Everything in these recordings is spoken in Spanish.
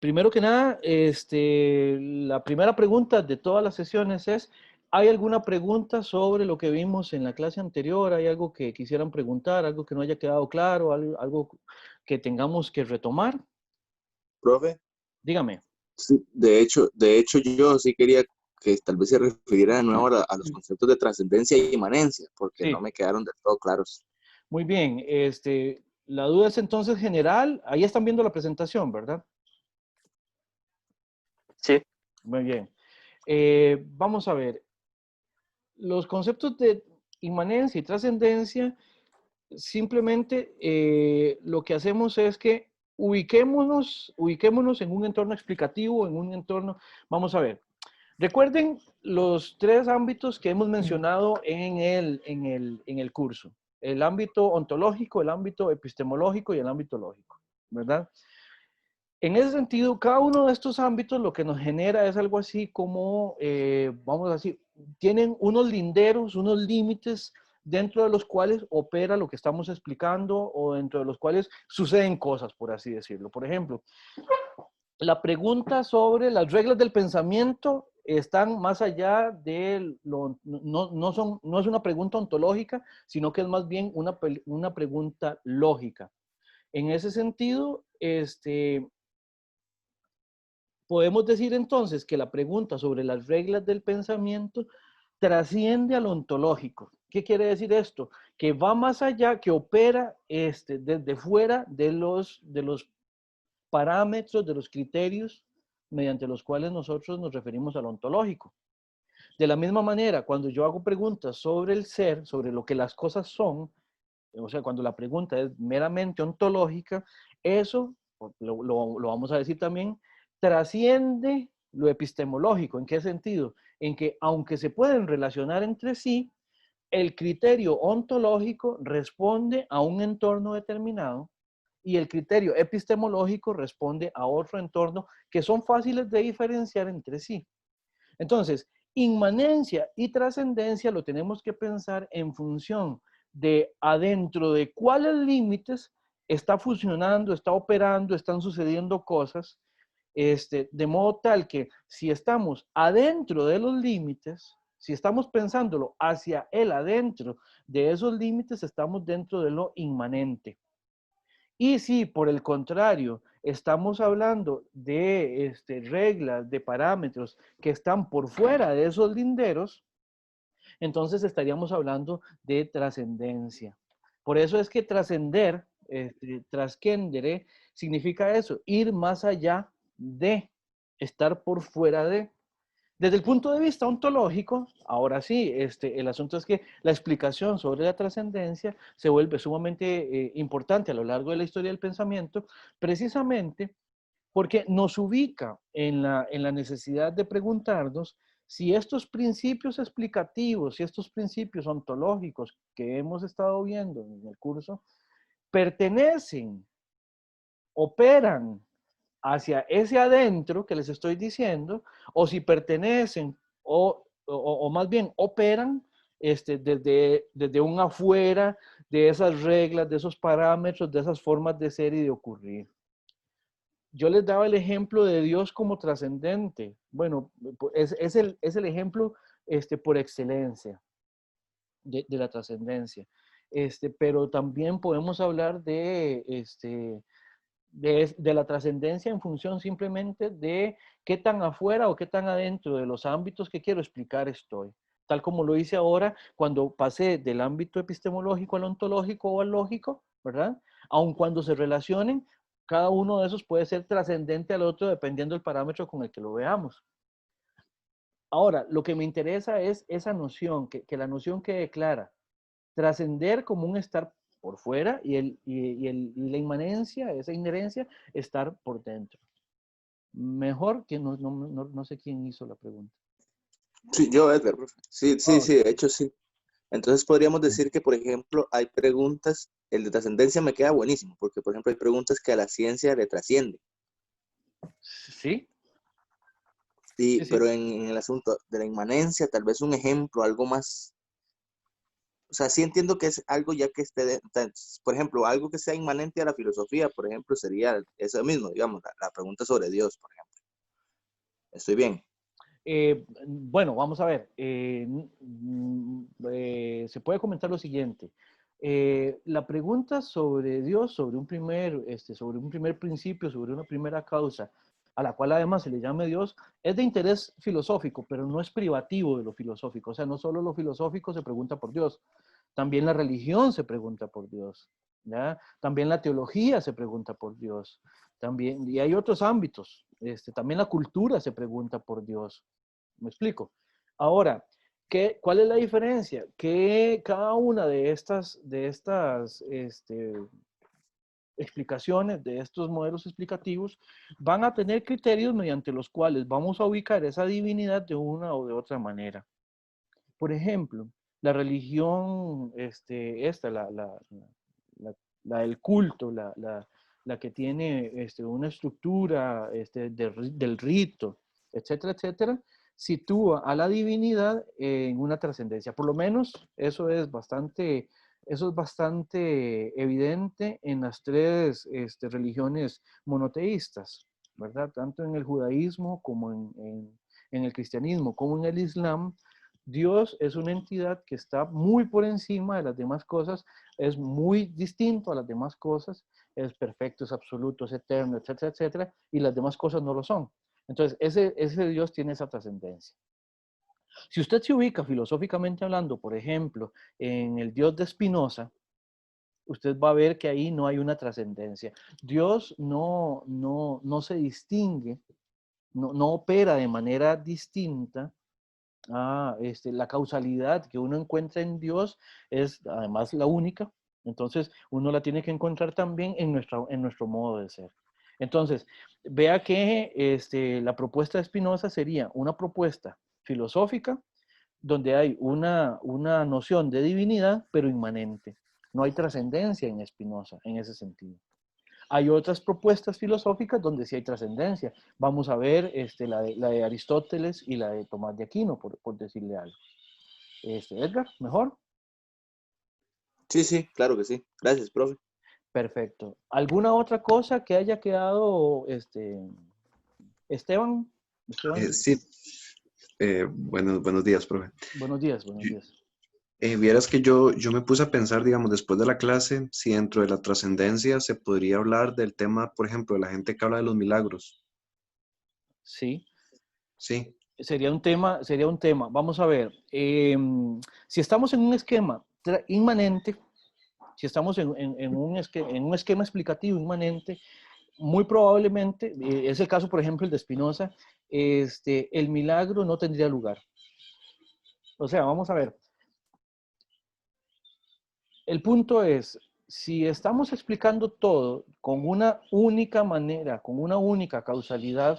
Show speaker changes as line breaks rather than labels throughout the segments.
Primero que nada, la primera pregunta de todas las sesiones es, ¿hay alguna pregunta sobre lo que vimos en la clase anterior? ¿Hay algo que quisieran preguntar, algo que no haya quedado claro, algo que tengamos que retomar?
Profe,
Dígame.
sí, de hecho yo sí quería que tal vez se refiriera de nuevo a los conceptos de trascendencia y inmanencia, porque no
Sí,
me quedaron del todo claros.
muy bien. La duda es entonces general. Ahí están viendo la presentación, ¿verdad?
Sí,
Muy bien. Vamos a ver. Los conceptos de inmanencia y trascendencia, simplemente lo que hacemos es que ubiquémonos en un entorno explicativo, en un entorno, vamos a ver. Recuerden los tres ámbitos que hemos mencionado en el curso. El ámbito ontológico, el ámbito epistemológico y el ámbito lógico, ¿verdad? En ese sentido, cada uno de estos ámbitos lo que nos genera es algo así como, vamos a decir, tienen unos linderos, unos límites dentro de los cuales opera lo que estamos explicando o dentro de los cuales suceden cosas, por así decirlo. Por ejemplo, la pregunta sobre las reglas del pensamiento están más allá de no es una pregunta ontológica, sino que es más bien una pregunta lógica. En ese sentido, podemos decir entonces que la pregunta sobre las reglas del pensamiento trasciende al ontológico. ¿Qué quiere decir esto? Que va más allá, que opera desde fuera de los parámetros, de los criterios mediante los cuales nosotros nos referimos al ontológico. De la misma manera, cuando yo hago preguntas sobre el ser, sobre lo que las cosas son, o sea, cuando la pregunta es meramente ontológica, eso, lo vamos a decir también, trasciende lo epistemológico. ¿En qué sentido? En que aunque se pueden relacionar entre sí, el criterio ontológico responde a un entorno determinado y el criterio epistemológico responde a otro entorno que son fáciles de diferenciar entre sí. Entonces, inmanencia y trascendencia lo tenemos que pensar en función de adentro de cuáles límites está funcionando, está operando, están sucediendo cosas, de modo tal que si estamos adentro de los límites, si estamos pensándolo hacia el adentro de esos límites, estamos dentro de lo inmanente. Y si por el contrario estamos hablando de reglas, de parámetros que están por fuera de esos linderos, entonces estaríamos hablando de trascendencia. Por eso es que trascender, trascendere, significa eso, ir más allá de, estar por fuera de. Desde el punto de vista ontológico, ahora sí, el asunto es que la explicación sobre la trascendencia se vuelve sumamente importante a lo largo de la historia del pensamiento, precisamente porque nos ubica en la necesidad de preguntarnos si estos principios explicativos, si estos principios ontológicos que hemos estado viendo en el curso, pertenecen, operan hacia ese adentro que les estoy diciendo, o si pertenecen o más bien operan desde un afuera de esas reglas, de esos parámetros, de esas formas de ser y de ocurrir. Yo les daba el ejemplo de Dios como trascendente. Bueno, es el ejemplo por excelencia de la trascendencia. Pero también podemos hablar de la trascendencia en función simplemente de qué tan afuera o qué tan adentro de los ámbitos que quiero explicar estoy. Tal como lo hice ahora cuando pasé del ámbito epistemológico al ontológico o al lógico, ¿verdad? Aun cuando se relacionen, cada uno de esos puede ser trascendente al otro dependiendo del parámetro con el que lo veamos. Ahora, lo que me interesa es esa noción, que la noción quede clara. Trascender como un estar por fuera y la inmanencia, esa inherencia, estar por dentro. Mejor que no sé quién hizo la pregunta.
Sí, yo, Edgar, profe. Sí, sí,
Oh,
sí, de hecho sí. Entonces podríamos decir que, por ejemplo, hay preguntas, el de trascendencia me queda buenísimo, porque, por ejemplo, hay preguntas que a la ciencia le trasciende.
sí, sí,
Sí,
sí.
pero en el asunto de la inmanencia, tal vez un ejemplo, algo más, o sea, sí entiendo que es algo ya que esté, por ejemplo, algo que sea inmanente a la filosofía, por ejemplo, sería eso mismo, digamos, la pregunta sobre Dios, por ejemplo. ¿Estoy bien?
Bueno, vamos a ver. Se puede comentar lo siguiente. La pregunta sobre Dios, sobre un primer principio, sobre una primera causa, a la cual además se le llame Dios, es de interés filosófico, pero no es privativo de lo filosófico. O sea, no solo lo filosófico se pregunta por Dios, también la religión se pregunta por Dios, ¿ya? También la teología se pregunta por Dios, también, y hay otros ámbitos, también la cultura se pregunta por Dios. ¿Me explico? Ahora, ¿cuál es la diferencia? Que cada una de estas explicaciones, de estos modelos explicativos, van a tener criterios mediante los cuales vamos a ubicar esa divinidad de una o de otra manera. Por ejemplo, la religión, la del culto, la que tiene una estructura del rito, etcétera, etcétera, sitúa a la divinidad en una trascendencia. Por lo menos eso es bastante evidente en las tres religiones monoteístas, ¿verdad? Tanto en el judaísmo como en el cristianismo, como en el islam. Dios es una entidad que está muy por encima de las demás cosas, es muy distinto a las demás cosas, es perfecto, es absoluto, es eterno, etcétera, etcétera, y las demás cosas no lo son. Entonces, ese Dios tiene esa trascendencia. Si usted se ubica filosóficamente hablando, por ejemplo, en el Dios de Spinoza, usted va a ver que ahí no hay una trascendencia. Dios no se distingue, no opera de manera distinta. La causalidad que uno encuentra en Dios es además la única, entonces uno la tiene que encontrar también en nuestro modo de ser. Entonces, vea que la propuesta de Spinoza sería una propuesta filosófica donde hay una noción de divinidad, pero inmanente. No hay trascendencia en Spinoza en ese sentido. Hay otras propuestas filosóficas donde sí hay trascendencia. Vamos a ver la de Aristóteles y la de Tomás de Aquino, por decirle algo. Edgar, ¿mejor?
Sí, sí, claro que sí. Gracias, profe.
Perfecto. ¿Alguna otra cosa que haya quedado, Esteban? Esteban,
Sí, buenos días, profe.
buenos días, buenos días.
Vieras que yo me puse a pensar, digamos, después de la clase, si dentro de la trascendencia se podría hablar del tema, por ejemplo, de la gente que habla de los milagros.
Sí,
Sí,
sería un tema. Vamos a ver, si estamos en un esquema inmanente, si estamos en un esquema explicativo inmanente, muy probablemente, es el caso, por ejemplo, el de Spinoza, el milagro no tendría lugar. O sea, vamos a ver. El punto es, si estamos explicando todo con una única manera, con una única causalidad,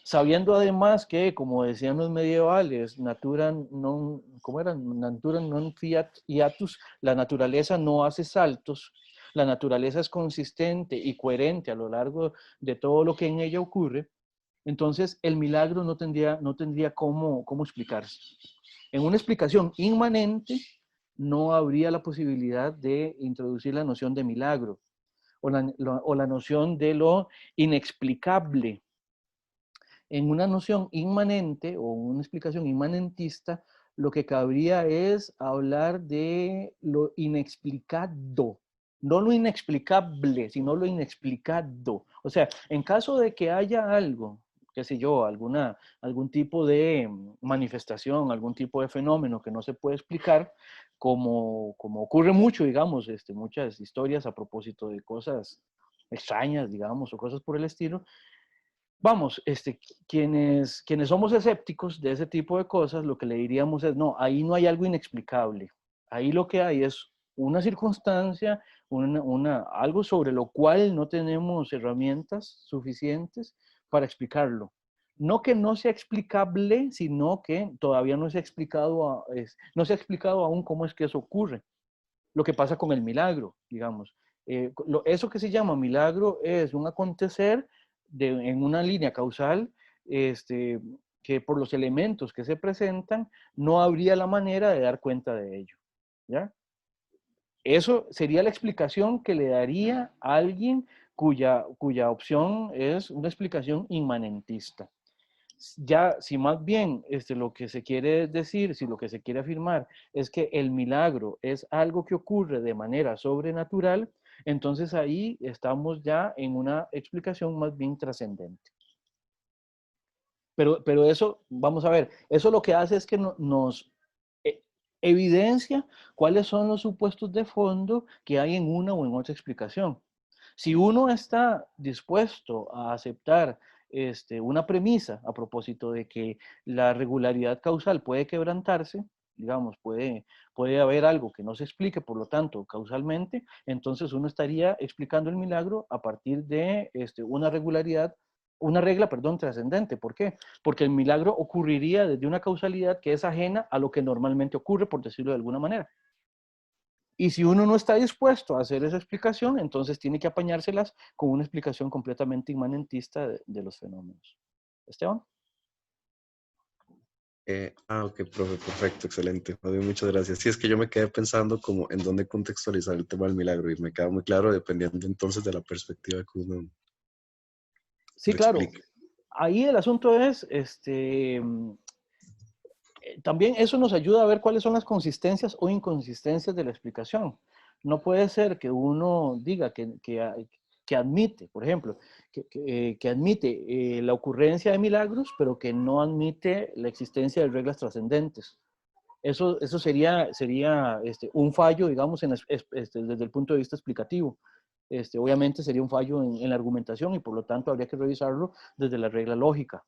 sabiendo además que, como decían los medievales, ¿cómo eran? Natura non fiat hiatus, la naturaleza no hace saltos, la naturaleza es consistente y coherente a lo largo de todo lo que en ella ocurre, entonces el milagro no tendría cómo explicarse. En una explicación inmanente no habría la posibilidad de introducir la noción de milagro o la noción de lo inexplicable. En una noción inmanente o una explicación inmanentista, lo que cabría es hablar de lo inexplicado, no lo inexplicable, sino lo inexplicado. O sea, en caso de que haya algo, qué sé yo, algún tipo de manifestación, algún tipo de fenómeno que no se puede explicar, como ocurre mucho, digamos, muchas historias a propósito de cosas extrañas, digamos, o cosas por el estilo. Vamos, quienes somos escépticos de ese tipo de cosas, lo que le diríamos es, no, ahí no hay algo inexplicable. Ahí lo que hay es una circunstancia, algo sobre lo cual no tenemos herramientas suficientes para explicarlo. No que no sea explicable, sino que todavía no se ha no se ha explicado aún cómo es que eso ocurre. Lo que pasa con el milagro, digamos. Eso que se llama milagro es un acontecer en una línea causal, que por los elementos que se presentan no habría la manera de dar cuenta de ello. ¿ya? Eso sería la explicación que le daría a alguien cuya opción es una explicación inmanentista. Ya, si más bien lo que se quiere decir, si lo que se quiere afirmar es que el milagro es algo que ocurre de manera sobrenatural, entonces ahí estamos ya en una explicación más bien trascendente. Pero eso, vamos a ver, eso lo que hace es que nos evidencia cuáles son los supuestos de fondo que hay en una o en otra explicación. Si uno está dispuesto a aceptar una premisa a propósito de que la regularidad causal puede quebrantarse, digamos, puede haber algo que no se explique, por lo tanto, causalmente, entonces uno estaría explicando el milagro a partir de una regla, perdón, trascendente. ¿Por qué? Porque el milagro ocurriría desde una causalidad que es ajena a lo que normalmente ocurre, por decirlo de alguna manera. Y si uno no está dispuesto a hacer esa explicación, entonces tiene que apañárselas con una explicación completamente inmanentista de los fenómenos. Esteban.
Ok, profe, perfecto, excelente. Javier, muchas gracias. Sí, es que yo me quedé pensando como en dónde contextualizar el tema del milagro y me queda muy claro dependiendo entonces de la perspectiva que uno
Sí,
lo
claro.
explique.
Ahí el asunto es, también eso nos ayuda a ver cuáles son las consistencias o inconsistencias de la explicación. No puede ser que uno diga que admite, por ejemplo, que admite la ocurrencia de milagros, pero que no admite la existencia de reglas trascendentes. Eso sería un fallo, digamos, desde el punto de vista explicativo. Obviamente sería un fallo en la argumentación y por lo tanto habría que revisarlo desde la regla lógica.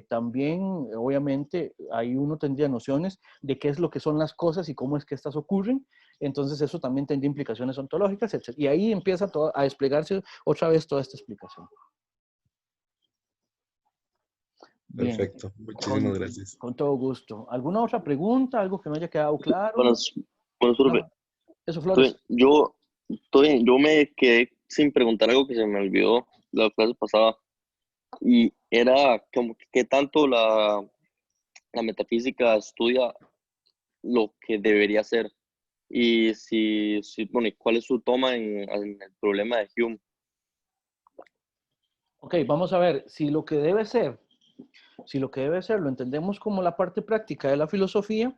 También, obviamente, ahí uno tendría nociones de qué es lo que son las cosas y cómo es que estas ocurren. Entonces, eso también tendría implicaciones ontológicas, etc. Y ahí empieza a desplegarse otra vez toda esta explicación. Bien,
Perfecto, muchísimas gracias.
con todo gusto. ¿Alguna otra pregunta? ¿Algo que no haya quedado claro?
Buenas, profe.
Eso, Flores.
Yo me quedé sin preguntar algo que se me olvidó la clase pasada y era como que qué tanto la metafísica estudia lo que debería ser y bueno, y cuál es su toma en el problema de Hume.
Ok, vamos a ver, si lo que debe ser lo entendemos como la parte práctica de la filosofía,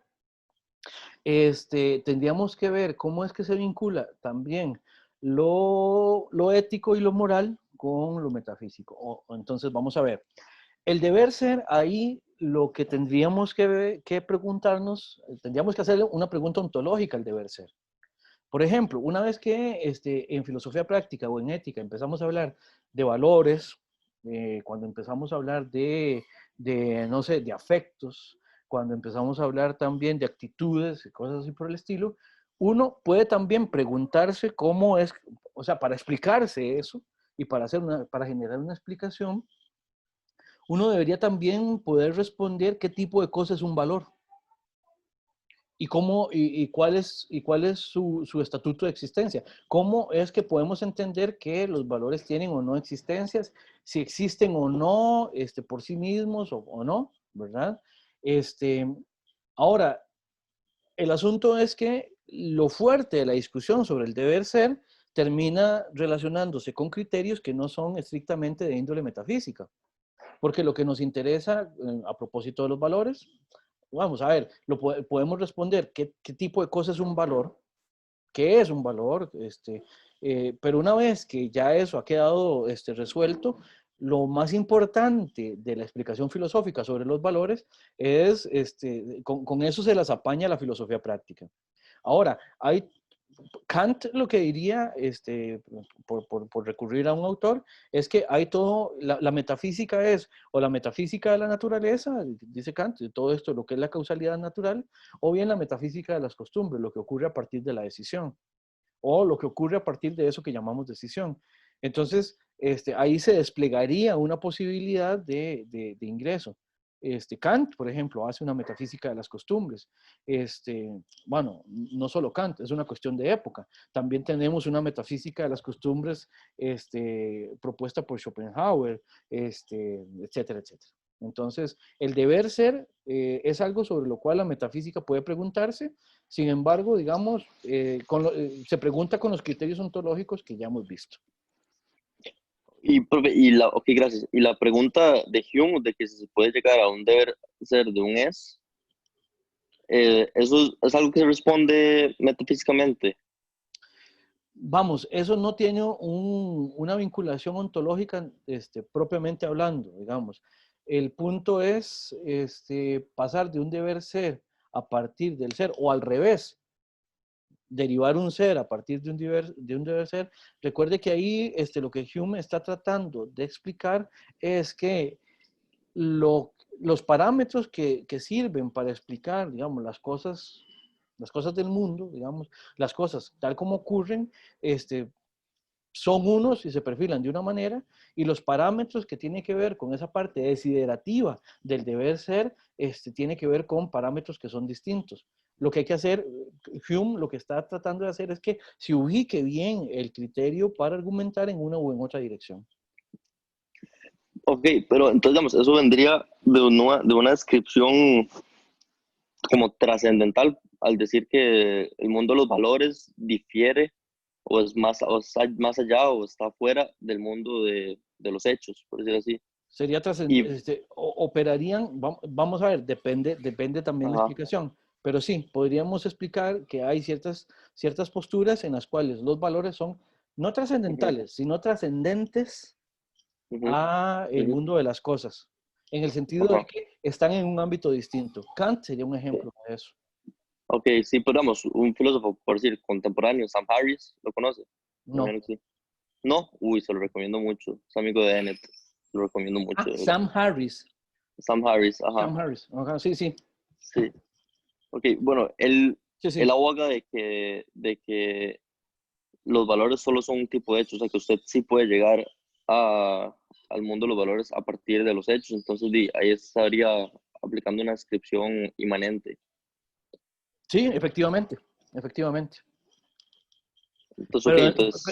tendríamos que ver cómo es que se vincula también lo ético y lo moral con lo metafísico. Entonces, vamos a ver. El deber ser, ahí lo que tendríamos que preguntarnos, tendríamos que hacer una pregunta ontológica al deber ser. Por ejemplo, una vez que en filosofía práctica o en ética empezamos a hablar de valores, cuando empezamos a hablar no sé, de afectos, cuando empezamos a hablar también de actitudes y cosas así por el estilo, uno puede también preguntarse cómo es, o sea, para explicarse eso y para generar una explicación, uno debería también poder responder qué tipo de cosa es un valor y cuál es su estatuto de existencia. ¿Cómo es que podemos entender que los valores tienen o no existencias, si existen o no por sí mismos o no, ¿verdad? Ahora, el asunto es que lo fuerte de la discusión sobre el deber ser termina relacionándose con criterios que no son estrictamente de índole metafísica. Porque lo que nos interesa, a propósito de los valores, vamos a ver, podemos responder qué tipo de cosa es un valor, qué es un valor, pero una vez que ya eso ha quedado resuelto, lo más importante de la explicación filosófica sobre los valores es, con eso se las apaña la filosofía práctica. Ahora, Kant lo que diría, por recurrir a un autor, es que hay todo, la metafísica es, o la metafísica de la naturaleza, dice Kant, todo esto, lo que es la causalidad natural, o bien la metafísica de las costumbres, lo que ocurre a partir de la decisión, o lo que ocurre a partir de eso que llamamos decisión. Entonces, ahí se desplegaría una posibilidad de ingreso. Kant, por ejemplo, hace una metafísica de las costumbres. Bueno, no solo Kant, es una cuestión de época. También tenemos una metafísica de las costumbres propuesta por Schopenhauer, etcétera, etcétera. Entonces, el deber ser es algo sobre lo cual la metafísica puede preguntarse. Sin embargo, digamos, se pregunta con los criterios ontológicos que ya hemos visto.
Y, profe, ok, gracias. Y la pregunta de Hume, de que si se puede llegar a un deber ser de un es, ¿eso es algo que se responde metafísicamente?
Vamos, eso no tiene una vinculación ontológica propiamente hablando, digamos. El punto es pasar de un deber ser a partir del ser, o al revés, derivar un ser a partir de un deber ser. Recuerde que ahí lo que Hume está tratando de explicar es que los parámetros que sirven para explicar, digamos, las cosas del mundo, digamos, las cosas tal como ocurren, son unos y se perfilan de una manera, y los parámetros que tienen que ver con esa parte desiderativa del deber ser, tiene que ver con parámetros que son distintos. Lo que hay que hacer, Hume lo que está tratando de hacer es que se ubique bien el criterio para argumentar en una u en otra dirección.
Ok, pero entonces, digamos, eso vendría de una descripción como trascendental, al decir que el mundo de los valores difiere o es más allá o está fuera del mundo de los hechos, por decir así.
Sería trascendente, operarían, vamos a ver, depende también la explicación, pero sí, podríamos explicar que hay ciertas posturas en las cuales los valores son no trascendentales, sino trascendentes a el mundo de las cosas, en el sentido de que están en un ámbito distinto. Kant sería un ejemplo de eso.
Ok, sí, pero vamos, un filósofo, por decir, contemporáneo, Sam Harris, ¿lo conoce?
No.
Sí. ¿No? Uy, se lo recomiendo mucho. Es amigo de Dennett. Lo recomiendo mucho.
Sam Harris.
Sam Harris, ajá.
Sam Harris, ajá, sí, sí.
Sí. Ok, bueno, él
sí.
aboga de que los valores solo son un tipo de hechos, o sea, que usted sí puede llegar al mundo de los valores a partir de los hechos, entonces ahí estaría aplicando una descripción inmanente.
Sí, efectivamente.
Entonces,
pero
sí,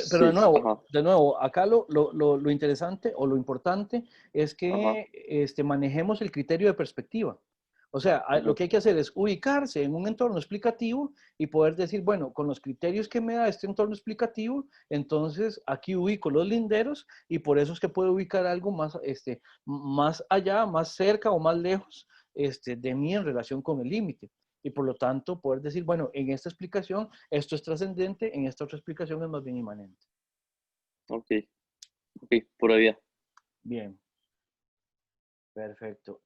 de nuevo, acá lo interesante o lo importante es que manejemos el criterio de perspectiva. O sea, lo que hay que hacer es ubicarse en un entorno explicativo y poder decir, bueno, con los criterios que me da este entorno explicativo, entonces aquí ubico los linderos y por eso es que puedo ubicar algo más, más allá, más cerca o más lejos de mí en relación con el límite. Y por lo tanto poder decir, bueno, en esta explicación esto es trascendente, en esta otra explicación es más bien inmanente.
Ok, por ahí.
Bien. Perfecto.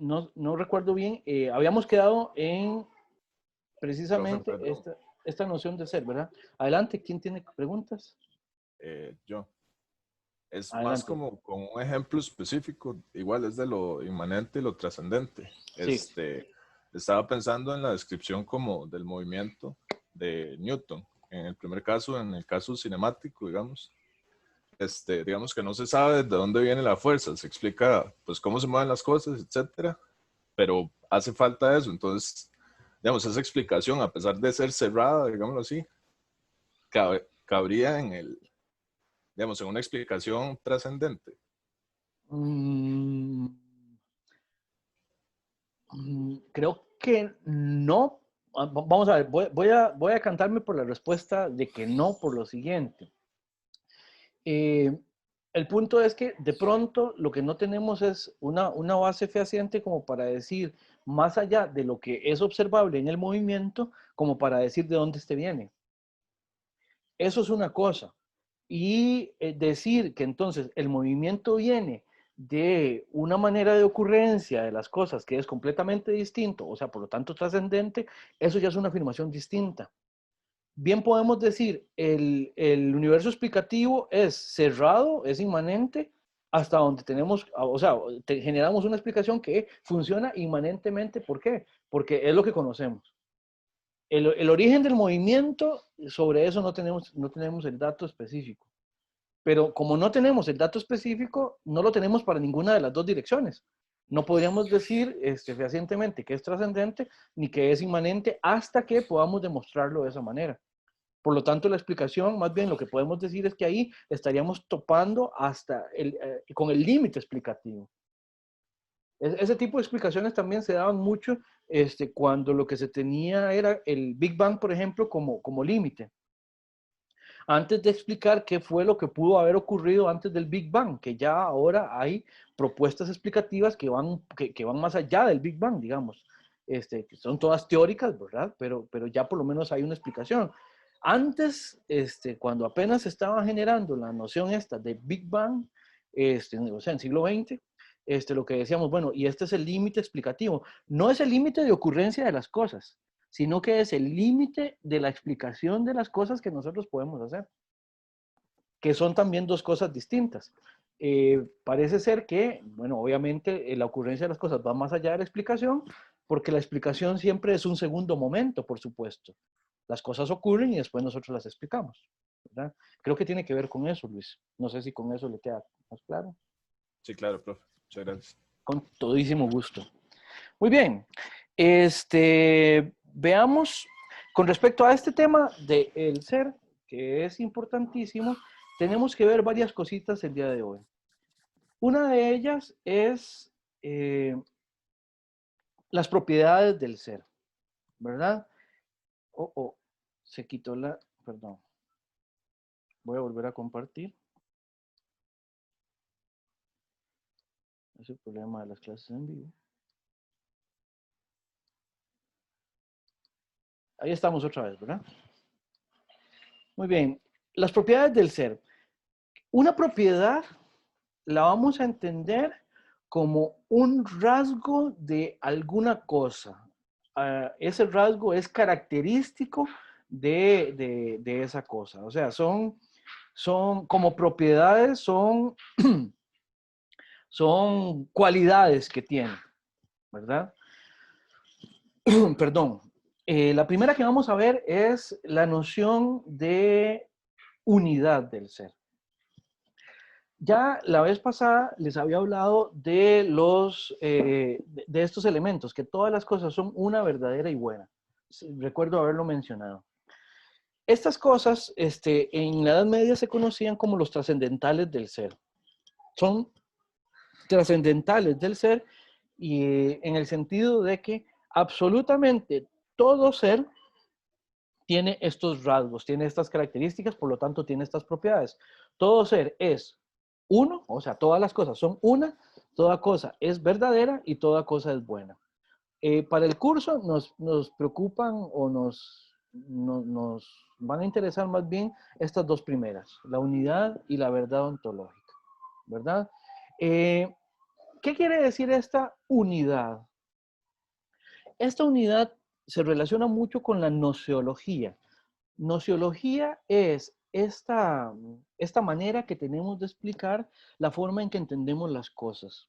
No recuerdo bien, habíamos quedado en precisamente esta noción de ser, ¿verdad? Adelante, ¿quién tiene preguntas?
Yo. Es
Adelante.
más como con un ejemplo específico, igual es de lo inmanente y lo trascendente.
Sí.
Estaba pensando en la descripción como del movimiento de Newton. En el primer caso, en el caso cinemático, digamos, digamos que no se sabe de dónde viene la fuerza, se explica pues cómo se mueven las cosas, etcétera, pero hace falta eso. Entonces, digamos, esa explicación, a pesar de ser cerrada, digámoslo así, cabría en digamos, en una explicación trascendente.
Creo que no. Vamos a ver, voy a cantarme por la respuesta de que no, por lo siguiente. El punto es que de pronto lo que no tenemos es una base fehaciente como para decir, más allá de lo que es observable en el movimiento, como para decir de dónde viene. Eso es una cosa. Y decir que entonces el movimiento viene de una manera de ocurrencia de las cosas que es completamente distinto, o sea, por lo tanto trascendente, eso ya es una afirmación distinta. Bien podemos decir, el universo explicativo es cerrado, es inmanente, hasta donde tenemos, o sea, generamos una explicación que funciona inmanentemente. ¿Por qué? Porque es lo que conocemos. El origen del movimiento, sobre eso no tenemos el dato específico. Pero como no tenemos el dato específico, no lo tenemos para ninguna de las dos direcciones. No podríamos decir fehacientemente que es trascendente ni que es inmanente hasta que podamos demostrarlo de esa manera. Por lo tanto, la explicación, más bien lo que podemos decir es que ahí estaríamos topando hasta con el límite explicativo. Ese tipo de explicaciones también se daban mucho cuando lo que se tenía era el Big Bang, por ejemplo, como límite. Antes de explicar qué fue lo que pudo haber ocurrido antes del Big Bang, que ya ahora hay propuestas explicativas que van más allá del Big Bang, digamos. Que son todas teóricas, ¿verdad? Pero ya por lo menos hay una explicación. Antes, cuando apenas se estaba generando la noción esta de Big Bang, o sea, en siglo XX, lo que decíamos, bueno, y este es el límite explicativo. No es el límite de ocurrencia de las cosas, sino que es el límite de la explicación de las cosas que nosotros podemos hacer, que son también dos cosas distintas. Parece ser que, bueno, obviamente la ocurrencia de las cosas va más allá de la explicación, porque la explicación siempre es un segundo momento, por supuesto. Las cosas ocurren y después nosotros las explicamos, ¿verdad? Creo que tiene que ver con eso, Luis. No sé si con eso le queda más claro.
Sí, claro, profe. Muchas gracias.
Con todísimo gusto. Muy bien. Veamos, con respecto a este tema del ser, que es importantísimo, tenemos que ver varias cositas el día de hoy. Una de ellas es las propiedades del ser, ¿verdad? Se quitó perdón. Voy a volver a compartir. Es el problema de las clases en vivo. Ahí estamos otra vez, ¿verdad? Muy bien. Las propiedades del ser. Una propiedad la vamos a entender como un rasgo de alguna cosa. Ese rasgo es característico de esa cosa. O sea, son como propiedades, son cualidades que tiene, ¿verdad? Perdón. La primera que vamos a ver es la noción de unidad del ser. Ya la vez pasada les había hablado de de estos elementos, que todas las cosas son una, verdadera y buena. Recuerdo haberlo mencionado. Estas cosas en la Edad Media se conocían como los trascendentales del ser. Son trascendentales del ser y en el sentido de que absolutamente todo ser tiene estos rasgos, tiene estas características, por lo tanto tiene estas propiedades. Todo ser es uno, o sea, todas las cosas son una, toda cosa es verdadera y toda cosa es buena. Para el curso nos preocupan o nos van a interesar más bien estas dos primeras, la unidad y la verdad ontológica, ¿verdad? ¿Qué quiere decir esta unidad? Esta unidad se relaciona mucho con la gnoseología. Gnoseología es esta manera que tenemos de explicar la forma en que entendemos las cosas.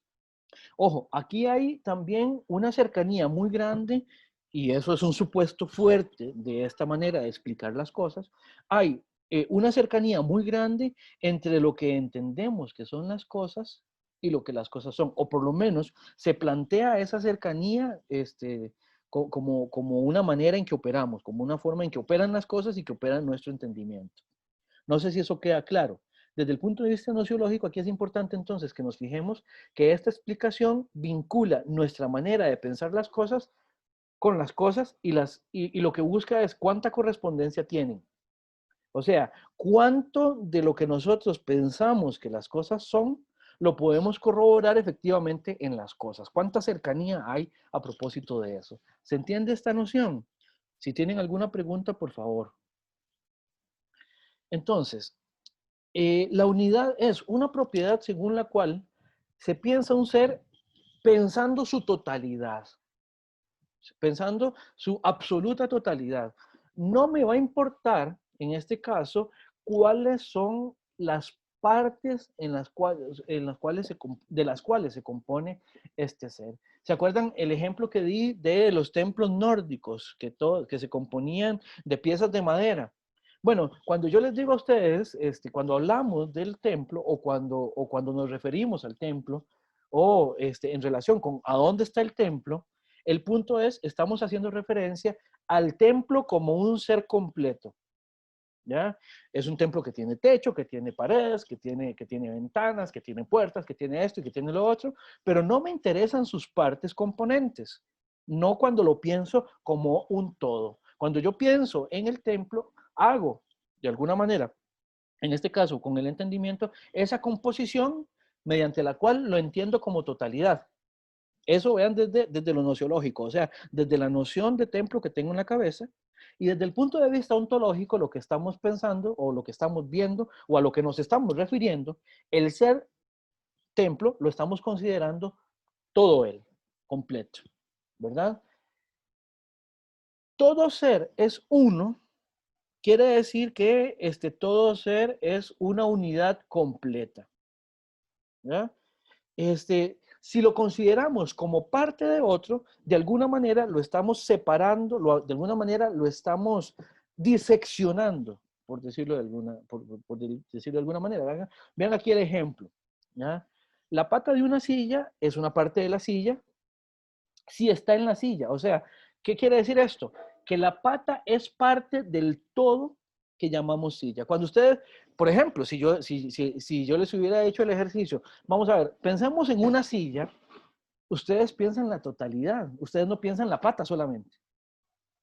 Ojo, aquí hay también una cercanía muy grande, y eso es un supuesto fuerte de esta manera de explicar las cosas. Hay una cercanía muy grande entre lo que entendemos que son las cosas y lo que las cosas son, o por lo menos se plantea esa cercanía como una manera en que operamos, como una forma en que operan las cosas y que operan nuestro entendimiento. No sé si eso queda claro. Desde el punto de vista nociológico, aquí es importante entonces que nos fijemos que esta explicación vincula nuestra manera de pensar las cosas con las cosas y lo que busca es cuánta correspondencia tienen. O sea, cuánto de lo que nosotros pensamos que las cosas son, lo podemos corroborar efectivamente en las cosas. ¿Cuánta cercanía hay a propósito de eso? ¿Se entiende esta noción? Si tienen alguna pregunta, por favor. Entonces, la unidad es una propiedad según la cual se piensa un ser pensando su totalidad, pensando su absoluta totalidad. No me va a importar, en este caso, cuáles son las partes de las cuales se compone este ser. ¿Se acuerdan el ejemplo que di de los templos nórdicos que se componían de piezas de madera? Bueno, cuando yo les digo a ustedes, cuando hablamos del templo o cuando nos referimos al templo o en relación con a dónde está el templo, el punto es, estamos haciendo referencia al templo como un ser completo, ¿ya? Es un templo que tiene techo, que tiene paredes, que tiene ventanas, que tiene puertas, que tiene esto y que tiene lo otro, pero no me interesan sus partes componentes, no cuando lo pienso como un todo. Cuando yo pienso en el templo, hago, de alguna manera, en este caso con el entendimiento, esa composición mediante la cual lo entiendo como totalidad. Eso vean desde lo nociológico, o sea, desde la noción de templo que tengo en la cabeza, y desde el punto de vista ontológico, lo que estamos pensando o lo que estamos viendo o a lo que nos estamos refiriendo, el ser templo lo estamos considerando todo él, completo, ¿verdad? Todo ser es uno, quiere decir que todo ser es una unidad completa, ¿ya? Si lo consideramos como parte de otro, de alguna manera lo estamos separando, de alguna manera lo estamos diseccionando, por decirlo de alguna manera. Vean aquí el ejemplo, ¿ya? La pata de una silla es una parte de la silla si está en la silla. O sea, ¿qué quiere decir esto? Que la pata es parte del todo que llamamos silla. Cuando ustedes, por ejemplo, si yo les hubiera hecho el ejercicio, vamos a ver, pensemos en una silla, ustedes piensan en la totalidad, ustedes no piensan en la pata solamente,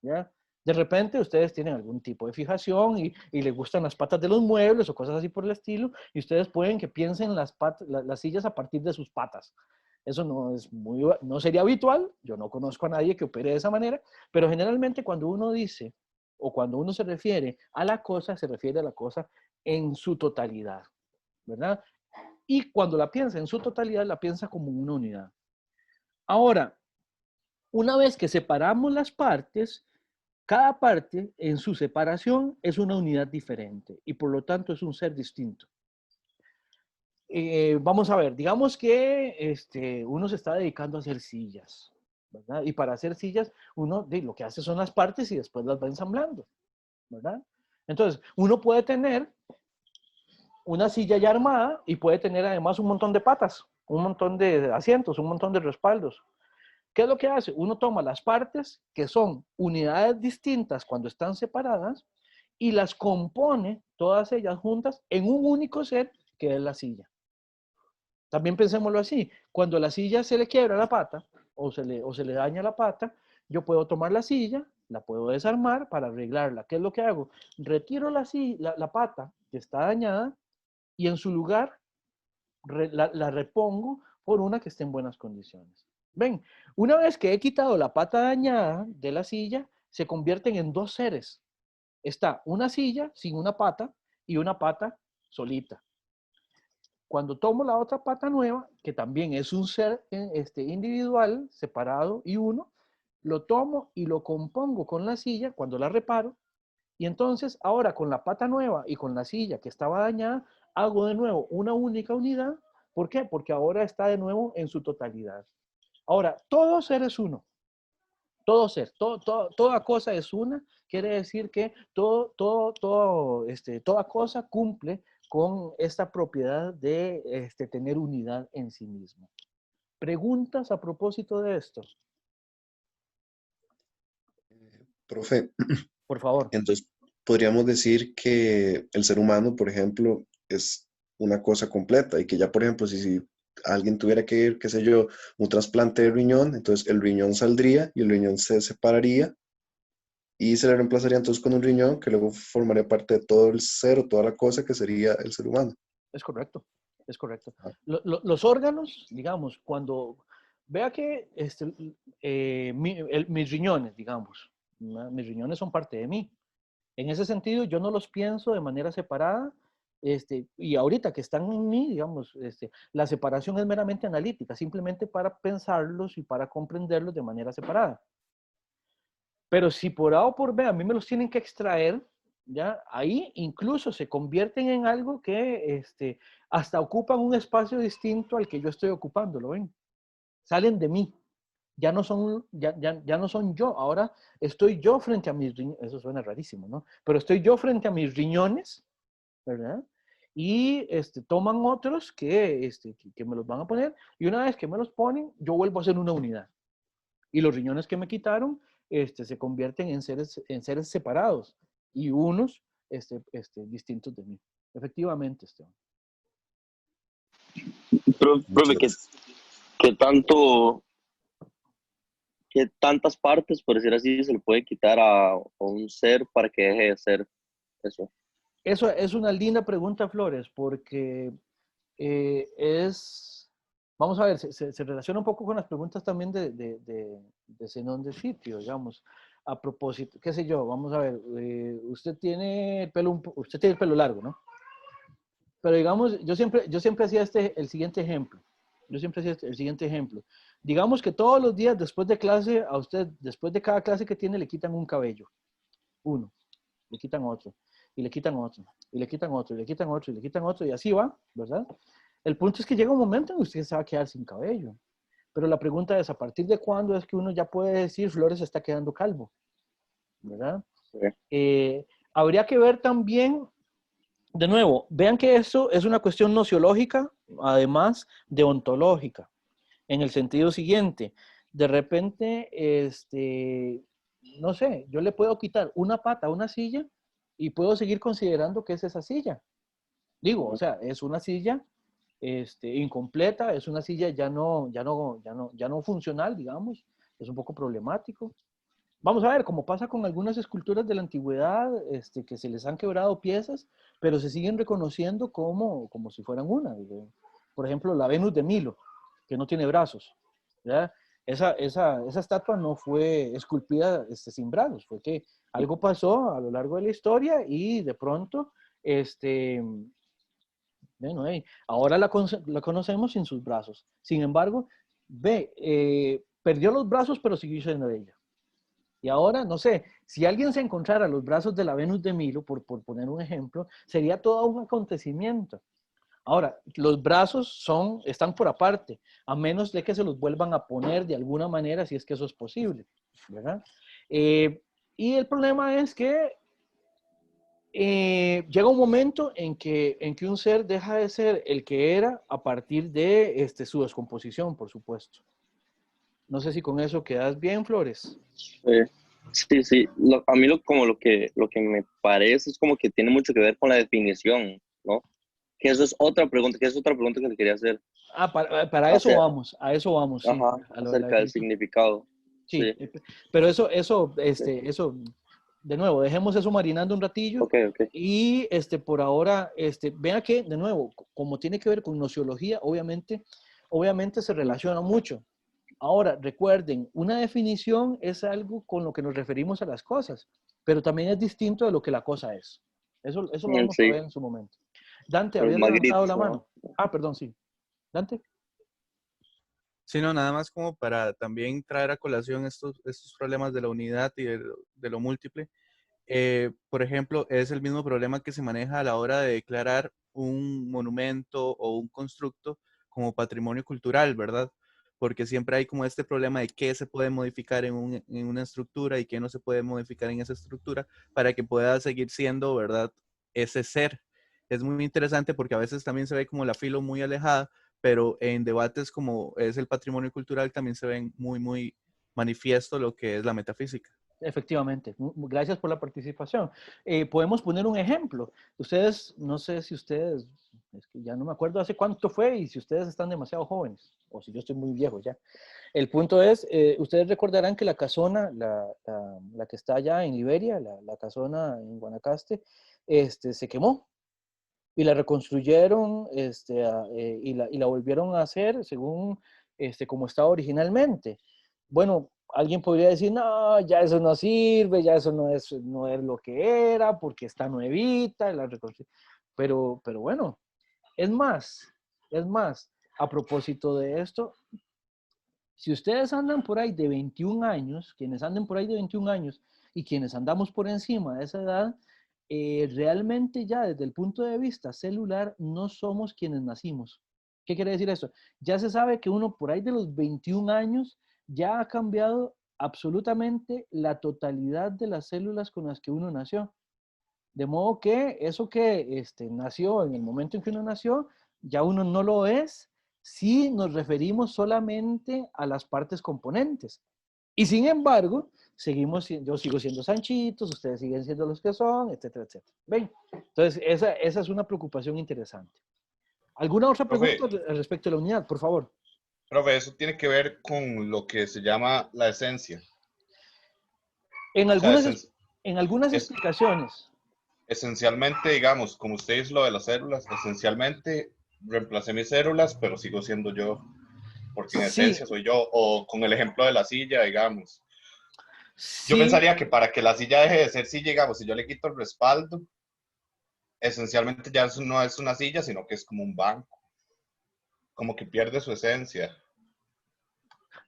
¿ya? De repente ustedes tienen algún tipo de fijación y les gustan las patas de los muebles o cosas así por el estilo, y ustedes pueden que piensen las sillas a partir de sus patas. Eso no sería habitual, yo no conozco a nadie que opere de esa manera, pero generalmente cuando uno dice o cuando uno se refiere a la cosa, se refiere a la cosa en su totalidad, ¿verdad? Y cuando la piensa en su totalidad, la piensa como una unidad. Ahora, una vez que separamos las partes, cada parte en su separación es una unidad diferente y por lo tanto es un ser distinto. Vamos a ver, digamos que uno se está dedicando a hacer sillas, ¿verdad? Y para hacer sillas, uno lo que hace son las partes y después las va ensamblando, ¿verdad? Entonces, uno puede tener una silla ya armada y puede tener además un montón de patas, un montón de asientos, un montón de respaldos. ¿Qué es lo que hace? Uno toma las partes, que son unidades distintas cuando están separadas, y las compone todas ellas juntas en un único ser que es la silla. También pensémoslo así, cuando a la silla se le quiebra la pata o se le daña la pata, yo puedo tomar la silla, la puedo desarmar para arreglarla. ¿Qué es lo que hago? Retiro la pata que está dañada y en su lugar la repongo por una que esté en buenas condiciones. Ven, una vez que he quitado la pata dañada de la silla, se convierten en dos seres. Está una silla sin una pata y una pata solita. Cuando tomo la otra pata nueva, que también es un ser individual, separado y uno, lo tomo y lo compongo con la silla cuando la reparo. Y entonces ahora con la pata nueva y con la silla que estaba dañada, hago de nuevo una única unidad. ¿Por qué? Porque ahora está de nuevo en su totalidad. Ahora, todo ser es uno. Todo ser, toda cosa es una. Quiere decir que toda cosa cumple con esta propiedad de tener unidad en sí mismo. ¿Preguntas a propósito de esto?
Profe,
Por favor.
entonces podríamos decir que el ser humano, por ejemplo, es una cosa completa y que ya, por ejemplo, si alguien tuviera que ir, qué sé yo, un trasplante de riñón, entonces el riñón saldría y el riñón se separaría y se le reemplazaría entonces con un riñón que luego formaría parte de todo el ser o toda la cosa que sería el ser humano.
Es correcto, es correcto.
Ah.
Los órganos, digamos, cuando vea que mis riñones, digamos, ¿no? Mis riñones son parte de mí. En ese sentido, yo no los pienso de manera separada, y ahorita que están en mí, digamos, la separación es meramente analítica, simplemente para pensarlos y para comprenderlos de manera separada. Pero si por A o por B a mí me los tienen que extraer, ya ahí incluso se convierten en algo que hasta ocupan un espacio distinto al que yo estoy ocupando, ¿lo ven? Salen de mí. Ya no son yo. Ahora estoy yo frente a mis riñones. Eso suena rarísimo, ¿no? Pero estoy yo frente a mis riñones, ¿verdad? Y toman otros que me los van a poner. Y una vez que me los ponen, yo vuelvo a hacer una unidad. Y los riñones que me quitaron se convierten en seres separados. Y unos distintos de mí. Efectivamente, Esteban.
Profe, ¿qué tantas partes, por decir así, se le puede quitar a un ser para que deje de ser eso?
Eso es una linda pregunta, Flores, porque vamos a ver, se relaciona un poco con las preguntas también de Zenón de Sitio, digamos. A propósito, qué sé yo, vamos a ver, usted tiene el pelo largo, ¿no? Pero digamos, yo siempre hacía el siguiente ejemplo. Digamos que todos los días después de clase, a usted, después de cada clase que tiene, le quitan un cabello. Uno, le quitan otro, y le quitan otro, y le quitan otro, y le quitan otro, y le quitan otro, y así va, ¿verdad? El punto es que llega un momento en que usted se va a quedar sin cabello. Pero la pregunta es, ¿a partir de cuándo es que uno ya puede decir Flores está quedando calvo? ¿Verdad?
Sí.
Habría que ver también, de nuevo, vean que esto es una cuestión nociológica, además de ontológica, en el sentido siguiente. De repente, no sé, yo le puedo quitar una pata a una silla y puedo seguir considerando que es esa silla. Digo, o sea, es una silla incompleta, es una silla ya no funcional, digamos, es un poco problemático. Vamos a ver, como pasa con algunas esculturas de la antigüedad, que se les han quebrado piezas, pero se siguen reconociendo como si fueran una. Por ejemplo, la Venus de Milo, que no tiene brazos, ¿verdad? Esa estatua no fue esculpida sin brazos, fue que algo pasó a lo largo de la historia y de pronto, bueno, ahora la conocemos sin sus brazos. Sin embargo, perdió los brazos, pero siguió siendo ella. Y ahora, no sé, si alguien se encontrara los brazos de la Venus de Milo, por poner un ejemplo, sería todo un acontecimiento. Ahora, los brazos están por aparte, a menos de que se los vuelvan a poner de alguna manera, si es que eso es posible, ¿verdad? Y el problema es que llega un momento en que un ser deja de ser el que era a partir de su descomposición, por supuesto. No sé si con eso quedas bien, Flores.
Sí. A mí lo que me parece es como que tiene mucho que ver con la definición, ¿no? Que eso es otra pregunta, que le quería hacer.
Para eso vamos, a eso vamos, sí.
Ajá, acerca del significado.
Sí, pero eso, de nuevo, dejemos eso marinando un ratillo.
Ok.
Y por ahora, vea que, de nuevo, como tiene que ver con nociología, obviamente se relaciona mucho. Ahora, recuerden, una definición es algo con lo que nos referimos a las cosas, pero también es distinto de lo que la cosa es. Eso lo vamos a ver en su momento. Dante, habías levantado la mano. Perdón, sí. Dante.
Sí, no, nada más como para también traer a colación estos problemas de la unidad y de lo múltiple. Por ejemplo, es el mismo problema que se maneja a la hora de declarar un monumento o un constructo como patrimonio cultural, ¿verdad? Porque siempre hay como este problema de qué se puede modificar en una estructura y qué no se puede modificar en esa estructura para que pueda seguir siendo, ¿verdad? Ese ser. Es muy interesante porque a veces también se ve como la filo muy alejada, pero en debates como es el patrimonio cultural también se ven muy, muy manifiesto lo que es la metafísica.
Efectivamente, gracias por la participación. Podemos poner un ejemplo. No sé si ustedes, es que ya no me acuerdo hace cuánto fue y si ustedes están demasiado jóvenes o si yo estoy muy viejo ya. El punto es, ustedes recordarán que la casona, la que está allá en Liberia, la casona en Guanacaste, se quemó y la reconstruyeron y la volvieron a hacer según como estaba originalmente. Bueno, alguien podría decir, no, ya eso no sirve, ya eso no es lo que era, porque está nuevita, pero bueno, es más, a propósito de esto, si ustedes andan por ahí de 21 años, quienes anden por ahí de 21 años y quienes andamos por encima de esa edad, realmente ya desde el punto de vista celular no somos quienes nacimos. ¿Qué quiere decir eso? Ya se sabe que uno por ahí de los 21 años ya ha cambiado absolutamente la totalidad de las células con las que uno nació. De modo que eso que nació en el momento en que uno nació, ya uno no lo es si nos referimos solamente a las partes componentes. Y sin embargo, yo sigo siendo Sanchitos, ustedes siguen siendo los que son, etcétera, etcétera. ¿Ven? Entonces, esa es una preocupación interesante. ¿Alguna otra
Profe,
pregunta respecto a la unidad, por favor?
profe, eso tiene que ver con lo que se llama la esencia.
En
O sea,
algunas
es
explicaciones.
esencialmente, digamos, como usted dice lo de las células, esencialmente reemplacé mis células, pero sigo siendo yo, porque en
Sí,
esencia soy yo, o con el ejemplo de la silla, digamos. Yo
sí,
pensaría que para que la silla deje de ser silla, digamos, si yo le quito el respaldo, esencialmente ya no es una silla, sino que es como un banco, como que pierde su esencia.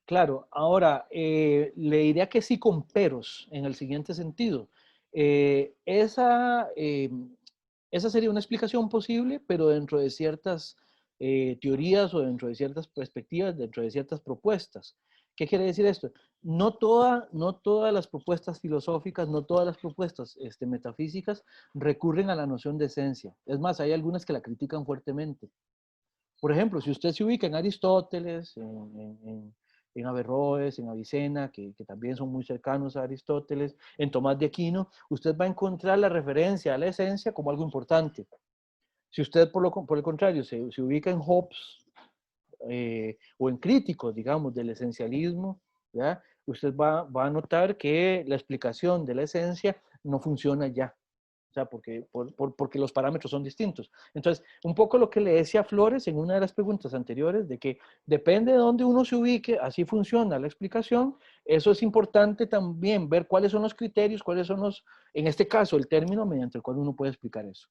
claro. Ahora, le diría que sí con peros, en el siguiente sentido. Esa sería una explicación posible, pero dentro de ciertas teorías o dentro de ciertas perspectivas, dentro de ciertas propuestas. ¿Qué quiere decir esto? No todas las propuestas filosóficas, no todas las propuestas metafísicas recurren a la noción de esencia. Es más, hay algunas que la critican fuertemente. Por ejemplo, si usted se ubica en Aristóteles, en Averroes, en Avicena, que también son muy cercanos a Aristóteles, en Tomás de Aquino, usted va a encontrar la referencia a la esencia como algo importante. Si usted, por el contrario, se ubica en Hobbes o en críticos, digamos, del esencialismo, ¿ya? Usted va a notar que la explicación de la esencia no funciona ya. O sea, porque los parámetros son distintos. Entonces, un poco lo que le decía Flores en una de las preguntas anteriores, de que depende de dónde uno se ubique, así funciona la explicación. Eso es importante también, ver cuáles son los criterios, cuáles son en este caso, el término mediante el cual uno puede explicar eso.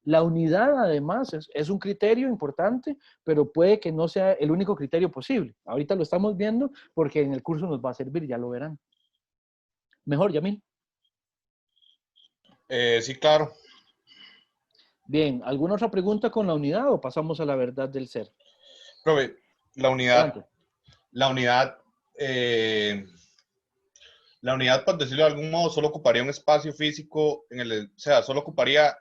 La unidad, además, es un criterio importante, pero puede que no sea el único criterio posible. Ahorita lo estamos viendo porque en el curso nos va a servir, ya lo verán. Mejor, Yamil.
Sí, claro.
Bien, ¿alguna otra pregunta con la unidad o pasamos a la verdad del ser?
Profe, la unidad,
Adelante.
la unidad, la unidad, por decirlo de algún modo, solo ocuparía un espacio físico, o sea, solo ocuparía,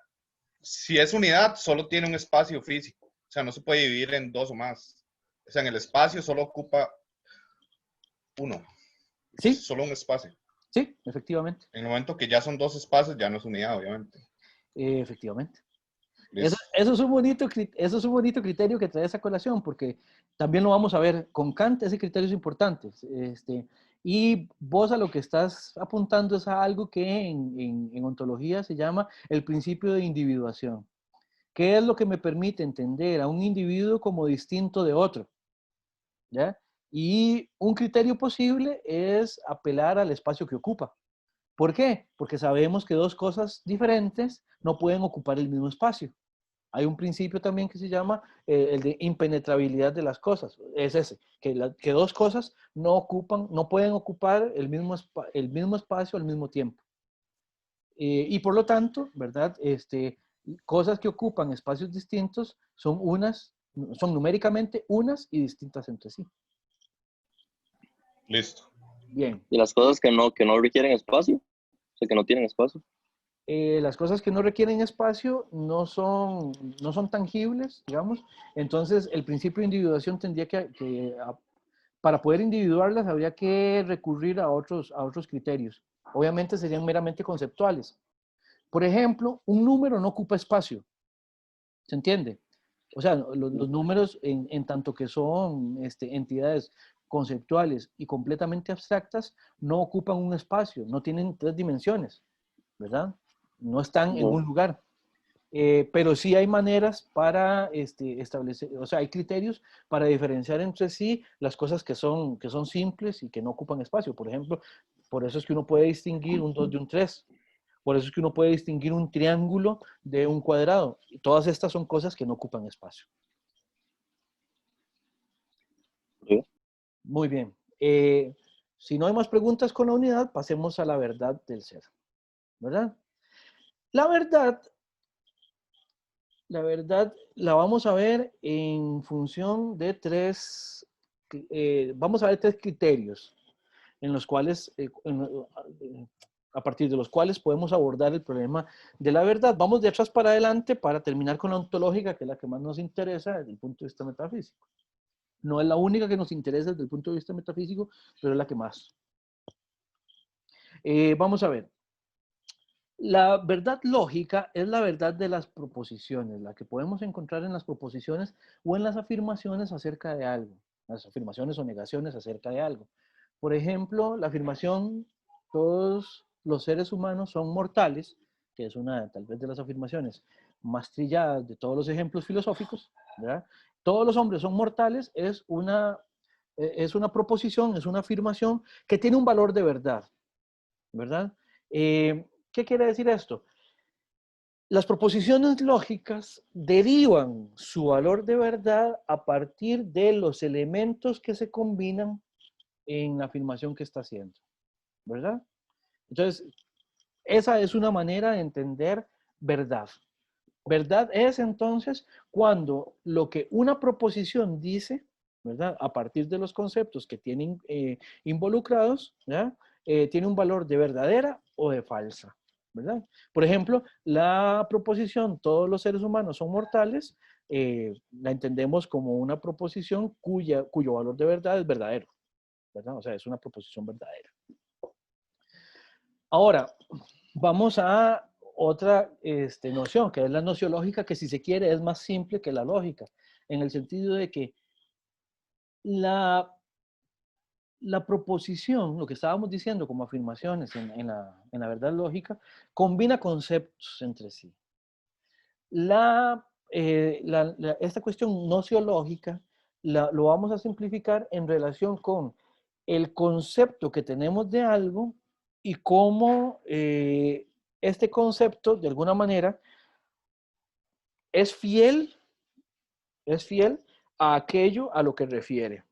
si es unidad, solo tiene un espacio físico, o sea, no se puede dividir en dos o más. O sea, en el espacio solo ocupa uno,
Sí,
solo un espacio.
sí, efectivamente.
En el momento que ya son dos espacios, ya no es unidad, obviamente.
Efectivamente. Eso,
Listo.
eso es un bonito criterio que trae esa colación, porque también lo vamos a ver con Kant, ese criterio es importante. Y vos a lo que estás apuntando es a algo que en ontología se llama el principio de individuación. ¿Qué es lo que me permite entender a un individuo como distinto de otro? ¿Ya? Y un criterio posible es apelar al espacio que ocupa. ¿Por qué? Porque sabemos que dos cosas diferentes no pueden ocupar el mismo espacio. Hay un principio también que se llama el de impenetrabilidad de las cosas. Es ese, que dos cosas no pueden ocupar el mismo espacio al mismo tiempo. Y por lo tanto, ¿verdad? Cosas que ocupan espacios distintos son numéricamente unas y distintas entre sí.
Listo.
Bien.
Y las cosas que no requieren espacio, o sea, que no tienen espacio.
Las cosas que no requieren espacio no son tangibles, digamos. Entonces, el principio de individuación tendría para poder individuarlas, habría que recurrir a otros criterios. Obviamente serían meramente conceptuales. Por ejemplo, un número no ocupa espacio. ¿Se entiende? O sea, los números, en tanto que son entidades conceptuales y completamente abstractas, no ocupan un espacio, no tienen tres dimensiones, ¿verdad? No están en un lugar. Pero sí hay maneras para establecer, o sea, hay criterios para diferenciar entre sí las cosas que son simples y que no ocupan espacio. Por ejemplo, por eso es que uno puede distinguir un 2 de un 3. Por eso es que uno puede distinguir un triángulo de un cuadrado. Y todas estas son cosas que no ocupan espacio.
¿Sí?
Muy bien. Si no hay más preguntas con la unidad, pasemos a la verdad del ser. ¿Verdad? La verdad la vamos a ver en función de vamos a ver tres criterios en los cuales, a partir de los cuales podemos abordar el problema de la verdad. Vamos de atrás para adelante para terminar con la ontológica, que es la que más nos interesa desde el punto de vista metafísico. No es la única que nos interesa desde el punto de vista metafísico, pero es la que más. Vamos a ver. La verdad lógica es la verdad de las proposiciones, la que podemos encontrar en las proposiciones o en las afirmaciones acerca de algo, las afirmaciones o negaciones acerca de algo. Por ejemplo, la afirmación, todos los seres humanos son mortales, que es una tal vez de las afirmaciones más trilladas de todos los ejemplos filosóficos, ¿verdad? Todos los hombres son mortales, es una proposición, es una afirmación que tiene un valor de verdad, ¿verdad? ¿Qué quiere decir esto? Las proposiciones lógicas derivan su valor de verdad a partir de los elementos que se combinan en la afirmación que está haciendo, ¿verdad? Entonces, esa es una manera de entender verdad. Verdad es entonces cuando lo que una proposición dice, ¿verdad? A partir de los conceptos que tienen involucrados, ¿verdad? Tiene un valor de verdadera o de falsa, ¿verdad? Por ejemplo, la proposición todos los seres humanos son mortales, la entendemos como una proposición cuyo valor de verdad es verdadero, ¿verdad? O sea, es una proposición verdadera. Ahora, vamos a otra noción, que es la nociológica, que si se quiere es más simple que la lógica, en el sentido de que la proposición, lo que estábamos diciendo como afirmaciones en la verdad lógica, combina conceptos entre sí. Esta cuestión nociológica lo vamos a simplificar en relación con el concepto que tenemos de algo y cómo este concepto, de alguna manera, es fiel a aquello a lo que refiere.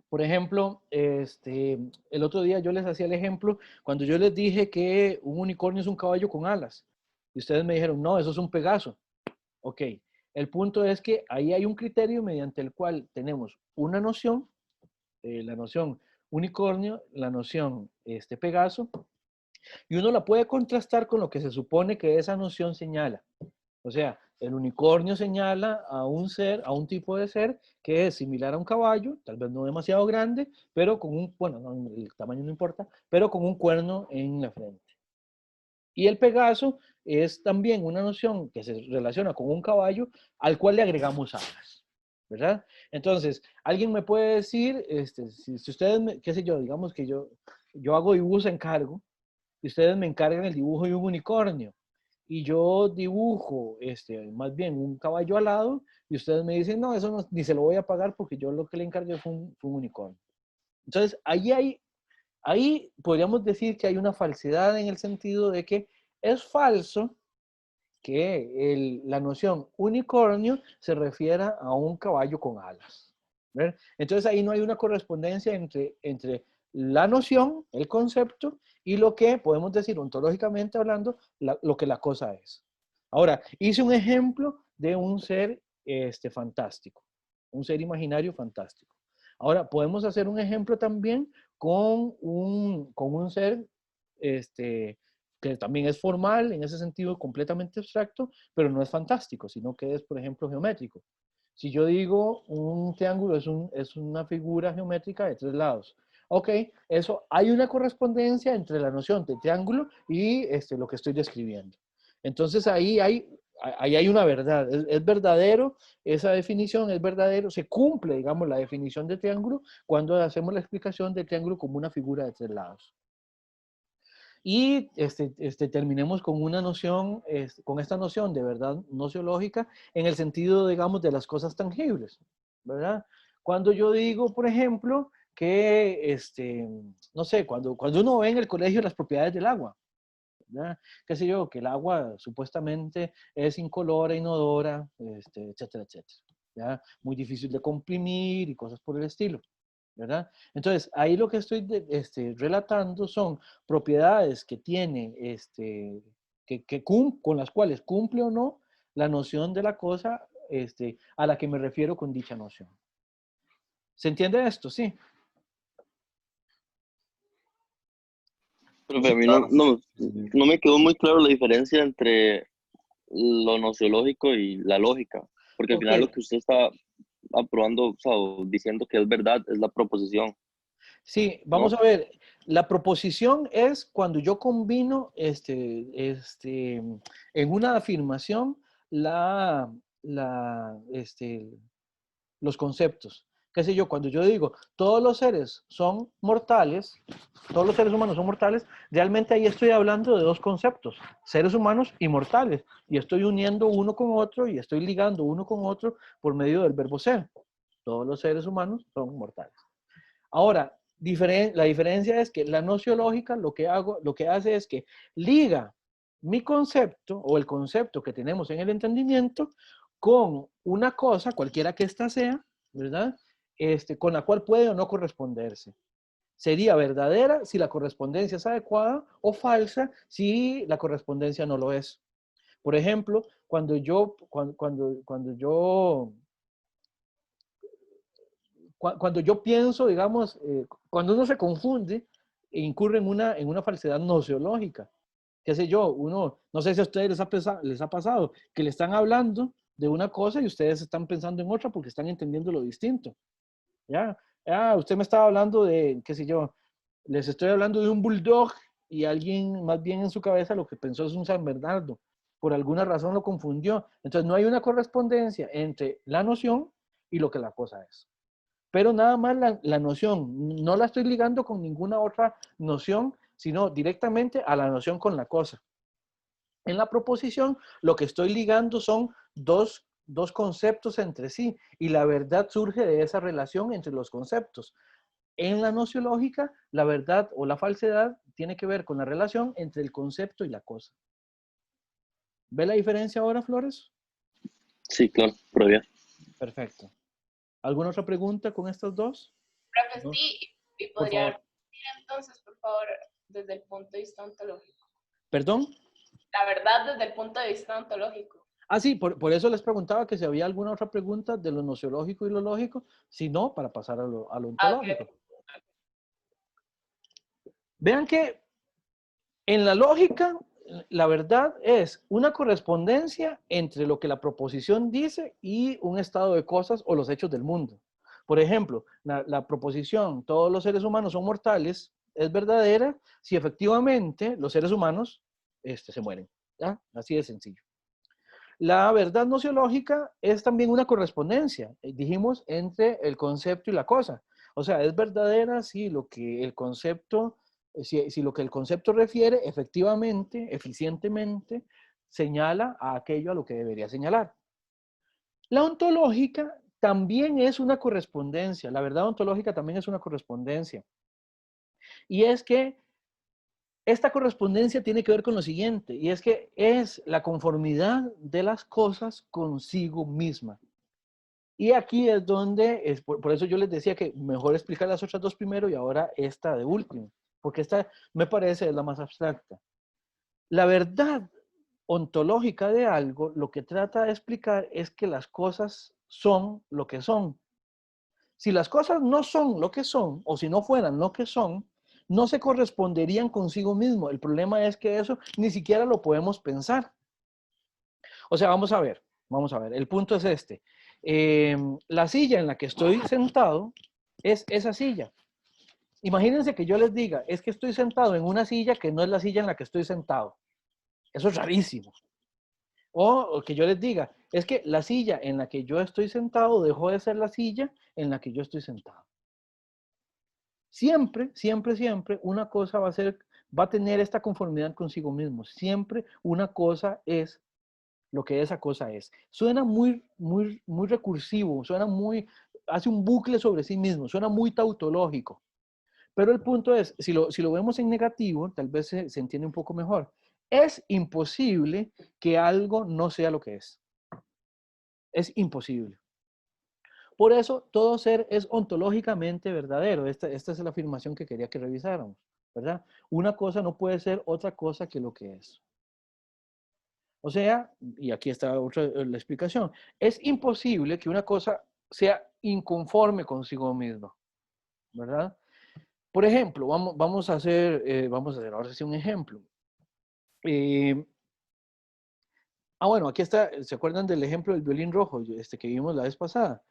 Por ejemplo, el otro día yo les hacía el ejemplo cuando yo les dije que un unicornio es un caballo con alas. Y ustedes me dijeron, no, eso es un Pegaso. Ok, el punto es que ahí hay un criterio mediante el cual tenemos una noción, la noción unicornio, la noción Pegaso, y uno la puede contrastar con lo que se supone que esa noción señala. O sea, el unicornio señala a un ser, a un tipo de ser que es similar a un caballo, tal vez no demasiado grande, pero con un, bueno, no, el tamaño no importa, pero con un cuerno en la frente. Y el Pegaso es también una noción que se relaciona con un caballo al cual le agregamos alas, ¿verdad? Entonces, alguien me puede decir, si ustedes, qué sé yo, digamos que yo hago dibujos en encargo, y ustedes me encargan el dibujo de un unicornio, y yo dibujo más bien un caballo alado, y ustedes me dicen, no, eso no, ni se lo voy a pagar porque yo lo que le encargué fue un unicornio. Entonces, ahí podríamos decir que hay una falsedad en el sentido de que es falso que la noción unicornio se refiera a un caballo con alas. ¿Ver? Entonces ahí no hay una correspondencia entre la noción, el concepto, y lo que podemos decir ontológicamente hablando, lo que la cosa es. Ahora, hice un ejemplo de un ser fantástico, un ser imaginario fantástico. Ahora, podemos hacer un ejemplo también con un ser que también es formal, en ese sentido completamente abstracto, pero no es fantástico, sino que es, por ejemplo, geométrico. Si yo digo un triángulo es una figura geométrica de 3 lados. Ok, eso, hay una correspondencia entre la noción de triángulo y lo que estoy describiendo. Entonces ahí hay una verdad, es verdadero, esa definición es verdadero, se cumple, digamos, la definición de triángulo cuando hacemos la explicación de triángulo como una figura de 3 lados. Y terminemos con una noción, con esta noción de verdad nociológica en el sentido, digamos, de las cosas tangibles, ¿verdad? Cuando yo digo, por ejemplo, que, no sé, cuando uno ve en el colegio las propiedades del agua, ¿verdad? Qué sé yo, que el agua supuestamente es incolora, inodora, etcétera, etcétera, ¿ya? Muy difícil de comprimir y cosas por el estilo, ¿verdad? Entonces, ahí lo que estoy relatando son propiedades que tiene, con las cuales cumple o no la noción de la cosa a la que me refiero con dicha noción. ¿Se entiende esto? Sí.
Pero a mí no me quedó muy claro la diferencia entre lo nociológico y la lógica, porque al final lo que usted está aprobando, o sea, o diciendo que es verdad, es la proposición,
Sí,
¿no?
vamos a ver. La proposición es cuando yo combino en una afirmación la, los conceptos. ¿Qué sé yo? Cuando yo digo todos los seres son mortales, todos los seres humanos son mortales, realmente ahí estoy hablando de dos conceptos, seres humanos y mortales. Y estoy uniendo uno con otro y estoy ligando uno con otro por medio del verbo ser. Todos los seres humanos son mortales. Ahora, la diferencia es que la nociológica lo que hace es que liga mi concepto o el concepto que tenemos en el entendimiento con una cosa, cualquiera que ésta sea, ¿verdad? Con la cual puede o no corresponderse. Sería verdadera si la correspondencia es adecuada o falsa si la correspondencia no lo es. Por ejemplo, cuando yo pienso, digamos, cuando uno se confunde, e incurre en una falsedad nociológica. ¿Qué sé yo? No sé si a ustedes les ha pasado, que le están hablando de una cosa y ustedes están pensando en otra porque están entendiendo lo distinto. ¿Ya? Usted me estaba hablando de, qué sé yo, les estoy hablando de un bulldog y alguien más bien en su cabeza lo que pensó es un San Bernardo. Por alguna razón lo confundió. Entonces no hay una correspondencia entre la noción y lo que la cosa es. Pero nada más la noción, no la estoy ligando con ninguna otra noción, sino directamente a la noción con la cosa. En la proposición, lo que estoy ligando son dos conceptos entre sí, y la verdad surge de esa relación entre los conceptos. En la nociológica, la verdad o la falsedad tiene que ver con la relación entre el concepto y la cosa. ¿Ve la diferencia ahora, Flores?
Sí, claro, pero bien.
Perfecto. ¿Alguna otra pregunta con estas dos?
Profe,
¿No?
sí, y
Por
podría
favor.
repetir entonces, por favor, desde el punto de vista ontológico.
¿Perdón?
La verdad desde el punto de vista ontológico.
Sí, por eso les preguntaba que si había alguna otra pregunta de lo nociológico y lo lógico, si no, para pasar a lo ontológico.
Okay.
Vean que en la lógica, la verdad es una correspondencia entre lo que la proposición dice y un estado de cosas o los hechos del mundo. Por ejemplo, la proposición, todos los seres humanos son mortales, es verdadera si efectivamente los seres humanos se mueren. ¿Ya? Así de sencillo. La verdad nociológica es también una correspondencia, dijimos, entre el concepto y la cosa. O sea, es verdadera si lo que el concepto, si lo que el concepto refiere efectivamente, eficientemente, señala a aquello a lo que debería señalar. La ontológica también es una correspondencia. La verdad ontológica también es una correspondencia. Y es que esta correspondencia tiene que ver con lo siguiente, y es que es la conformidad de las cosas consigo misma. Y aquí es donde, por eso yo les decía que mejor explicar las otras dos primero y ahora esta de último, porque esta me parece es la más abstracta. La verdad ontológica de algo lo que trata de explicar es que las cosas son lo que son. Si las cosas no son lo que son, o si no fueran lo que son, no se corresponderían consigo mismo. El problema es que eso ni siquiera lo podemos pensar. O sea, vamos a ver. El punto es este. La silla en la que estoy sentado es esa silla. Imagínense que yo les diga, es que estoy sentado en una silla que no es la silla en la que estoy sentado. Eso es rarísimo. O que yo les diga, es que la silla en la que yo estoy sentado dejó de ser la silla en la que yo estoy sentado. Siempre, siempre, siempre una cosa va a tener esta conformidad consigo mismo. Siempre una cosa es lo que esa cosa es. Suena muy, muy, muy recursivo, hace un bucle sobre sí mismo, suena muy tautológico. Pero el punto es, si lo vemos en negativo, tal vez se entiende un poco mejor. Es imposible que algo no sea lo que es. Es imposible. Por eso, todo ser es ontológicamente verdadero. Esta es la afirmación que quería que revisáramos, ¿verdad? Una cosa no puede ser otra cosa que lo que es. O sea, y aquí está la explicación, es imposible que una cosa sea inconforme consigo misma, ¿verdad? Por ejemplo, vamos a hacer ahora sí un ejemplo. Bueno, aquí está, ¿se acuerdan del ejemplo del violín rojo que vimos la vez pasada?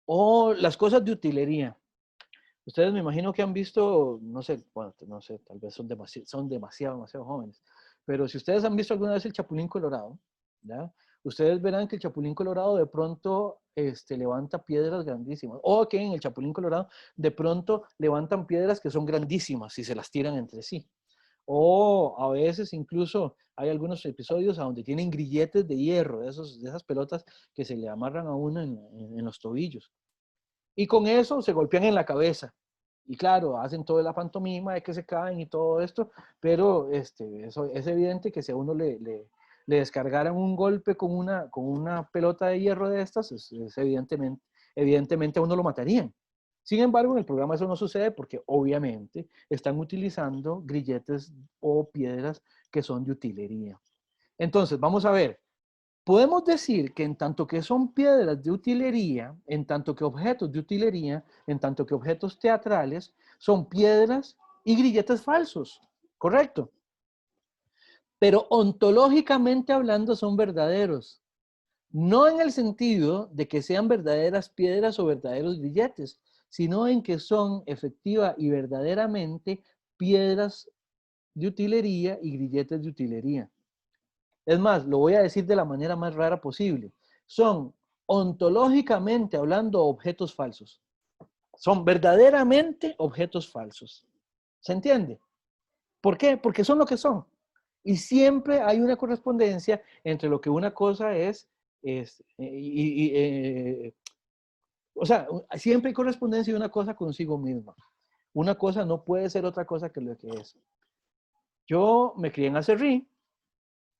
O las cosas de utilería. Ustedes me imagino que han visto, no sé, bueno, no sé, tal vez son demasiado jóvenes, pero si ustedes han visto alguna vez el Chapulín Colorado, ¿ya? Ustedes verán que el Chapulín Colorado de pronto levanta piedras grandísimas, o que en el Chapulín Colorado de pronto levantan piedras que son grandísimas y se las tiran entre sí. O a veces incluso hay algunos episodios a donde tienen grilletes de hierro, de esas pelotas que se le amarran a uno en los tobillos. Y con eso se golpean en la cabeza. Y claro, hacen toda la pantomima de que se caen y todo esto, pero eso es evidente que si a uno le descargaran un golpe con una pelota de hierro de estas, es evidentemente a uno lo matarían. Sin embargo, en el programa eso no sucede porque obviamente están utilizando grilletes o piedras que son de utilería. Entonces, vamos a ver. Podemos decir que en tanto que son piedras de utilería, en tanto que objetos de utilería, en tanto que objetos teatrales, son piedras y grilletes falsos, ¿correcto? Pero ontológicamente hablando son verdaderos. No en el sentido de que sean verdaderas piedras o verdaderos grilletes, sino en que son efectiva y verdaderamente piedras de utilería y grilletes de utilería. Es más, lo voy a decir de la manera más rara posible. Son ontológicamente hablando objetos falsos. Son verdaderamente objetos falsos. ¿Se entiende? ¿Por qué? Porque son lo que son. Y siempre hay una correspondencia entre lo que una cosa es o sea, siempre hay correspondencia de una cosa consigo misma. Una cosa no puede ser otra cosa que lo que es. Yo me crié en Acerrí.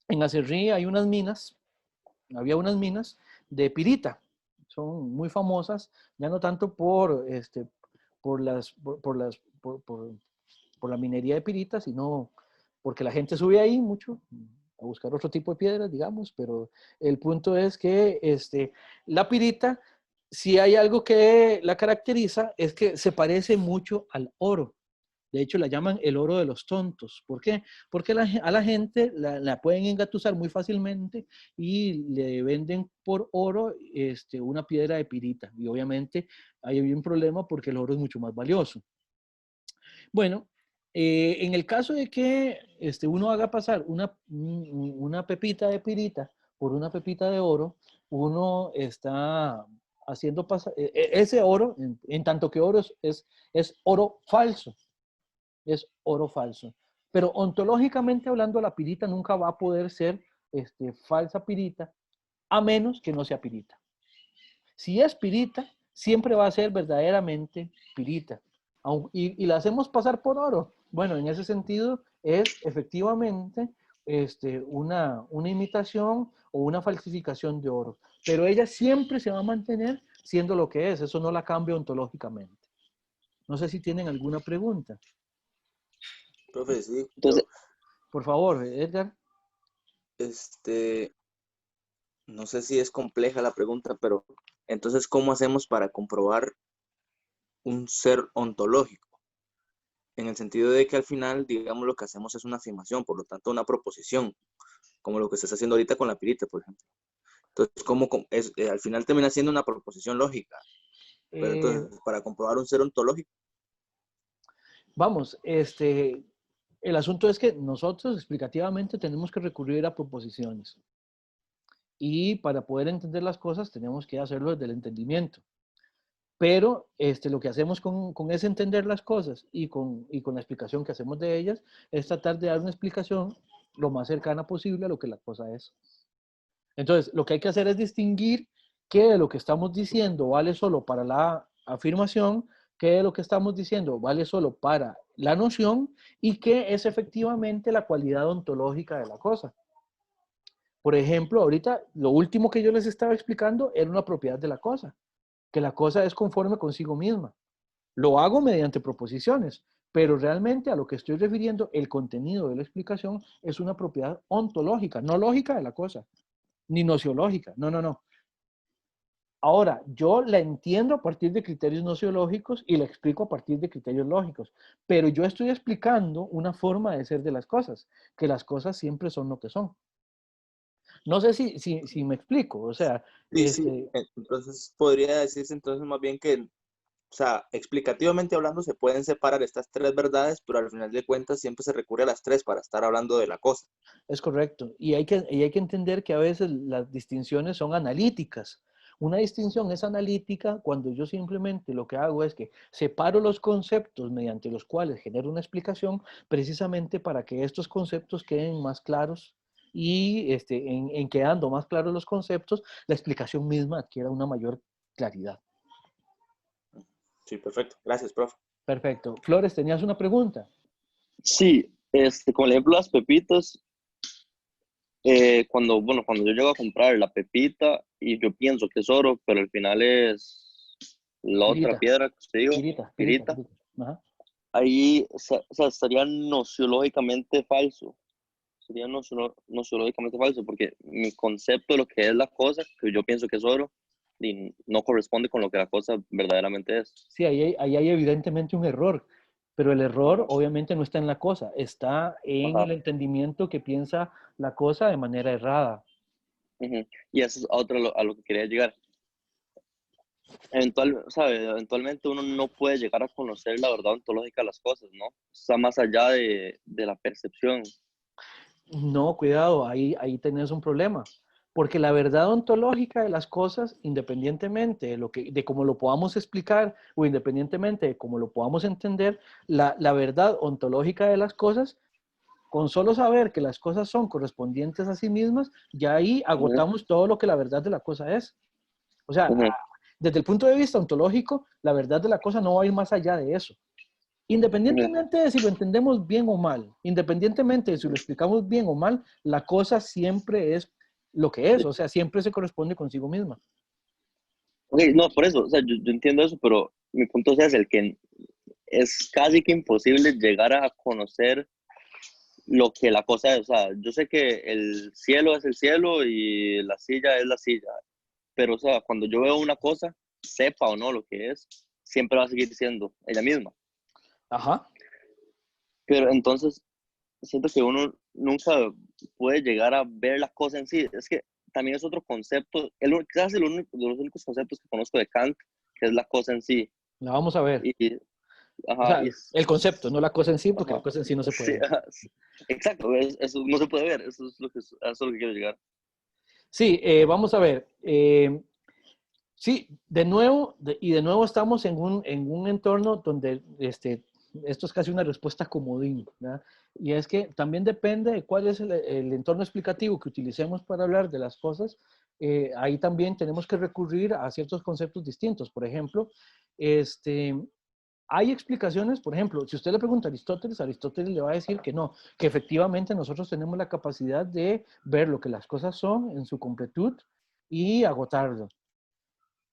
En Acerrí hay unas minas, había unas minas de pirita. Son muy famosas, ya no tanto por la minería de pirita, sino porque la gente sube ahí mucho a buscar otro tipo de piedras, digamos, pero el punto es que la pirita, si hay algo que la caracteriza, es que se parece mucho al oro. De hecho, la llaman el oro de los tontos. ¿Por qué? Porque a la gente la pueden engatusar muy fácilmente y le venden por oro una piedra de pirita. Y obviamente hay un problema porque el oro es mucho más valioso. Bueno, en el caso de que uno haga pasar una pepita de pirita por una pepita de oro, uno está haciendo pasar ese oro, en tanto que oro es oro falso. Es oro falso. Pero ontológicamente hablando, la pirita nunca va a poder ser falsa pirita, a menos que no sea pirita. Si es pirita, siempre va a ser verdaderamente pirita. Y la hacemos pasar por oro. Bueno, en ese sentido es efectivamente una imitación o una falsificación de oro. Pero ella siempre se va a mantener siendo lo que es. Eso no la cambia ontológicamente. No sé si tienen alguna pregunta.
Profe, sí.
Entonces,
Por favor, Edgar.
No sé si es compleja la pregunta, pero entonces, ¿cómo hacemos para comprobar un ser ontológico? En el sentido de que al final, digamos, lo que hacemos es una afirmación, por lo tanto, una proposición, como lo que se está haciendo ahorita con la pirita, por ejemplo. Entonces, al final termina siendo una proposición lógica. Pero entonces, para comprobar un ser ontológico.
Vamos, el asunto es que nosotros explicativamente tenemos que recurrir a proposiciones. Y para poder entender las cosas tenemos que hacerlo desde el entendimiento. Pero lo que hacemos con ese entender las cosas y con la explicación que hacemos de ellas es tratar de dar una explicación lo más cercana posible a lo que la cosa es. Entonces, lo que hay que hacer es distinguir qué de lo que estamos diciendo vale solo para la afirmación, qué de lo que estamos diciendo vale solo para la noción y qué es efectivamente la cualidad ontológica de la cosa. Por ejemplo, ahorita lo último que yo les estaba explicando era una propiedad de la cosa, que la cosa es conforme consigo misma. Lo hago mediante proposiciones, pero realmente a lo que estoy refiriendo, el contenido de la explicación es una propiedad ontológica, no lógica de la cosa, ni nociológica, no. Ahora, yo la entiendo a partir de criterios nociológicos y la explico a partir de criterios lógicos, pero yo estoy explicando una forma de ser de las cosas, que las cosas siempre son lo que son. No sé si me explico, o sea,
Sí, sí. Entonces podría decirse entonces más bien que, o sea, explicativamente hablando, se pueden separar estas tres verdades, pero al final de cuentas siempre se recurre a las tres para estar hablando de la cosa.
es correcto. Y hay que entender que a veces las distinciones son analíticas. Una distinción es analítica cuando yo simplemente lo que hago es que separo los conceptos mediante los cuales genero una explicación, precisamente para que estos conceptos queden más claros y en quedando más claros los conceptos, la explicación misma adquiera una mayor claridad.
Sí, perfecto. Gracias, profe.
Perfecto. Flores, ¿tenías una pregunta?
Sí, con el ejemplo de las pepitas, cuando yo llego a comprar la pepita y yo pienso que es oro, pero al final es la otra
Pirita,
piedra que usted dijo,
pirita.
pirita,
Ajá.
ahí o sea, estaría nociológicamente falso. Sería nociológicamente falso, porque mi concepto de lo que es la cosa, que yo pienso que es oro, y no corresponde con lo que la cosa verdaderamente es.
Sí, ahí hay evidentemente un error, pero el error
Ujú,
obviamente no está en la cosa, está en
ajá,
el entendimiento que piensa la cosa de manera errada.
ujú. Y eso es a lo que quería llegar. Eventualmente uno no puede llegar a conocer la verdad ontológica de las cosas, ¿no? Está más allá de la percepción.
No, cuidado, ahí tenés un problema, porque la verdad ontológica de las cosas, independientemente de cómo lo podamos explicar o independientemente de cómo lo podamos entender, la verdad ontológica de las cosas, con solo saber que las cosas son correspondientes a sí mismas, ya ahí
Ujú,
agotamos todo lo que la verdad de la cosa es. O sea,
ujú,
desde el punto de vista ontológico, la verdad de la cosa no va a ir más allá de eso.
ujú,
Independientemente de si lo entendemos bien o mal, independientemente de si lo explicamos bien o mal, la cosa siempre es lo que es, o sea, siempre se corresponde consigo misma.
ok, no, por eso, o sea, yo entiendo eso, pero mi punto es el que es casi que imposible llegar a conocer lo que la cosa es. O sea, yo sé que el cielo es el cielo y la silla es la silla, pero o sea, cuando yo veo una cosa, sepa o no lo que es, siempre va a seguir siendo ella misma.
Ajá.
Pero entonces siento que uno nunca puede llegar a ver la cosa en sí. Es que también es otro concepto, quizás el único, de los únicos conceptos que conozco de Kant, que es la cosa en sí.
La vamos a ver.
Y,
O
ajá,
sea, el concepto, no la cosa en sí, porque la
ajá,
cosa en sí no se puede
sí,
ver.
ajá, sí. Exacto, eso no se puede ver, eso es lo que quiero llegar.
Sí, vamos a ver. Sí, de nuevo estamos en un entorno donde esto es casi una respuesta comodín, ¿verdad? Y es que también depende de cuál es el entorno explicativo que utilicemos para hablar de las cosas. Ahí también tenemos que recurrir a ciertos conceptos distintos. Por ejemplo, hay explicaciones, por ejemplo, si usted le pregunta a Aristóteles le va a decir que no, que efectivamente nosotros tenemos la capacidad de ver lo que las cosas son en su completud y agotarlo.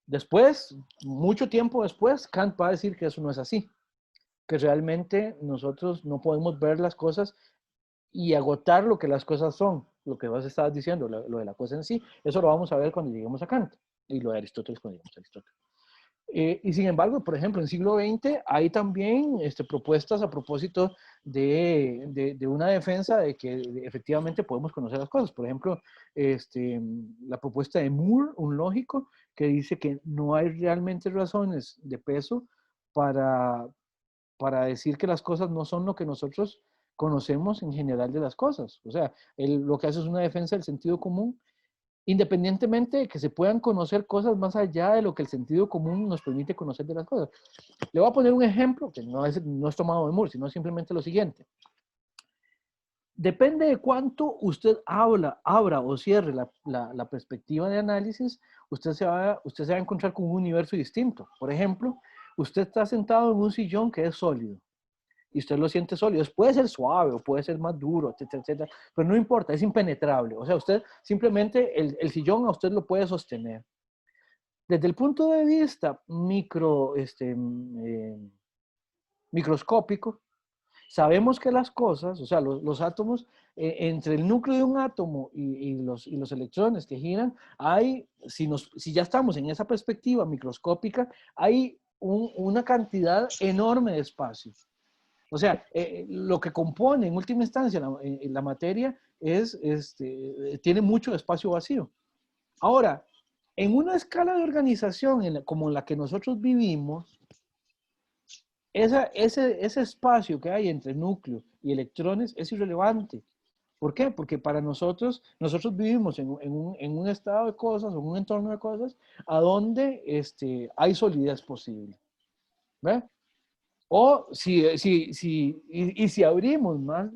Después, mucho tiempo después, Kant va a decir que eso no es así, que realmente nosotros no podemos ver las cosas y agotar lo que las cosas son, lo que vos estabas diciendo, lo de la cosa en sí, eso lo vamos a ver cuando lleguemos a Kant, y lo de Aristóteles cuando lleguemos a Aristóteles. Y sin embargo, por ejemplo, en el siglo XX hay también propuestas a propósito de una defensa de que efectivamente podemos conocer las cosas. Por ejemplo, la propuesta de Moore, un lógico, que dice que no hay realmente razones de peso para, para decir que las cosas no son lo que nosotros conocemos en general de las cosas. O sea, él lo que hace es una defensa del sentido común, independientemente de que se puedan conocer cosas más allá de lo que el sentido común nos permite conocer de las cosas. Le voy a poner un ejemplo que no es tomado de Moore, sino simplemente lo siguiente. Depende de cuánto usted abra o cierre la perspectiva de análisis, usted se va a encontrar con un universo distinto. Por ejemplo, usted está sentado en un sillón que es sólido y usted lo siente sólido. Puede ser suave o puede ser más duro, etcétera, etcétera, pero no importa, es impenetrable. O sea, usted simplemente el sillón a usted lo puede sostener. Desde el punto de vista microscópico, sabemos que las cosas, o sea, los átomos, entre el núcleo de un átomo y los electrones que giran, si ya estamos en esa perspectiva microscópica, hay una cantidad enorme de espacio. O sea, lo que compone en última instancia la materia tiene mucho espacio vacío. Ahora, en una escala de organización como la que nosotros vivimos, ese espacio que hay entre núcleo y electrones es irrelevante. ¿Por qué? Porque para nosotros vivimos en un estado de cosas, en un entorno de cosas, a donde hay solidez posible. ¿Ve? O si abrimos más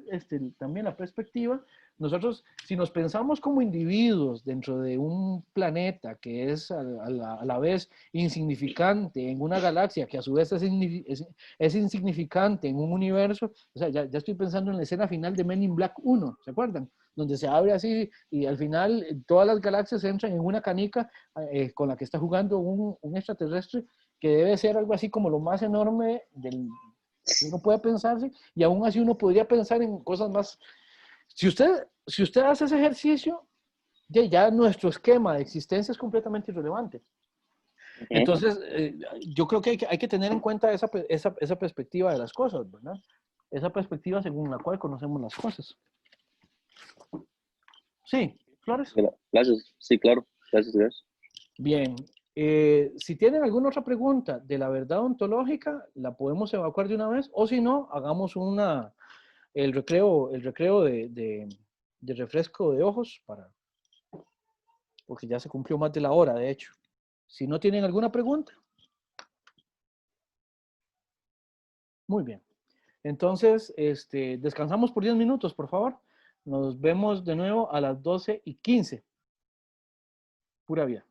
también la perspectiva, nosotros, si nos pensamos como individuos dentro de un planeta que es a la vez insignificante en una galaxia, que a su vez es insignificante en un universo, o sea, ya estoy pensando en la escena final de Men in Black 1, ¿se acuerdan? Donde se abre así y al final todas las galaxias entran en una canica con la que está jugando un extraterrestre que debe ser algo así como lo más enorme que uno puede pensarse, y aún así uno podría pensar en cosas más. Si usted hace ese ejercicio, ya nuestro esquema de existencia es completamente irrelevante. Entonces, yo creo que hay que tener en cuenta esa perspectiva de las cosas, ¿verdad? Esa perspectiva según la cual conocemos las cosas. Sí, Flores.
Gracias, sí, claro. Gracias.
Bien. Si tienen alguna otra pregunta de la verdad ontológica, la podemos evacuar de una vez, o si no, hagamos el recreo de refresco de ojos, porque ya se cumplió más de la hora, de hecho. Si no tienen alguna pregunta. Muy bien. Entonces, descansamos por 10 minutos, por favor. Nos vemos de nuevo a las 12:15. Pura vida.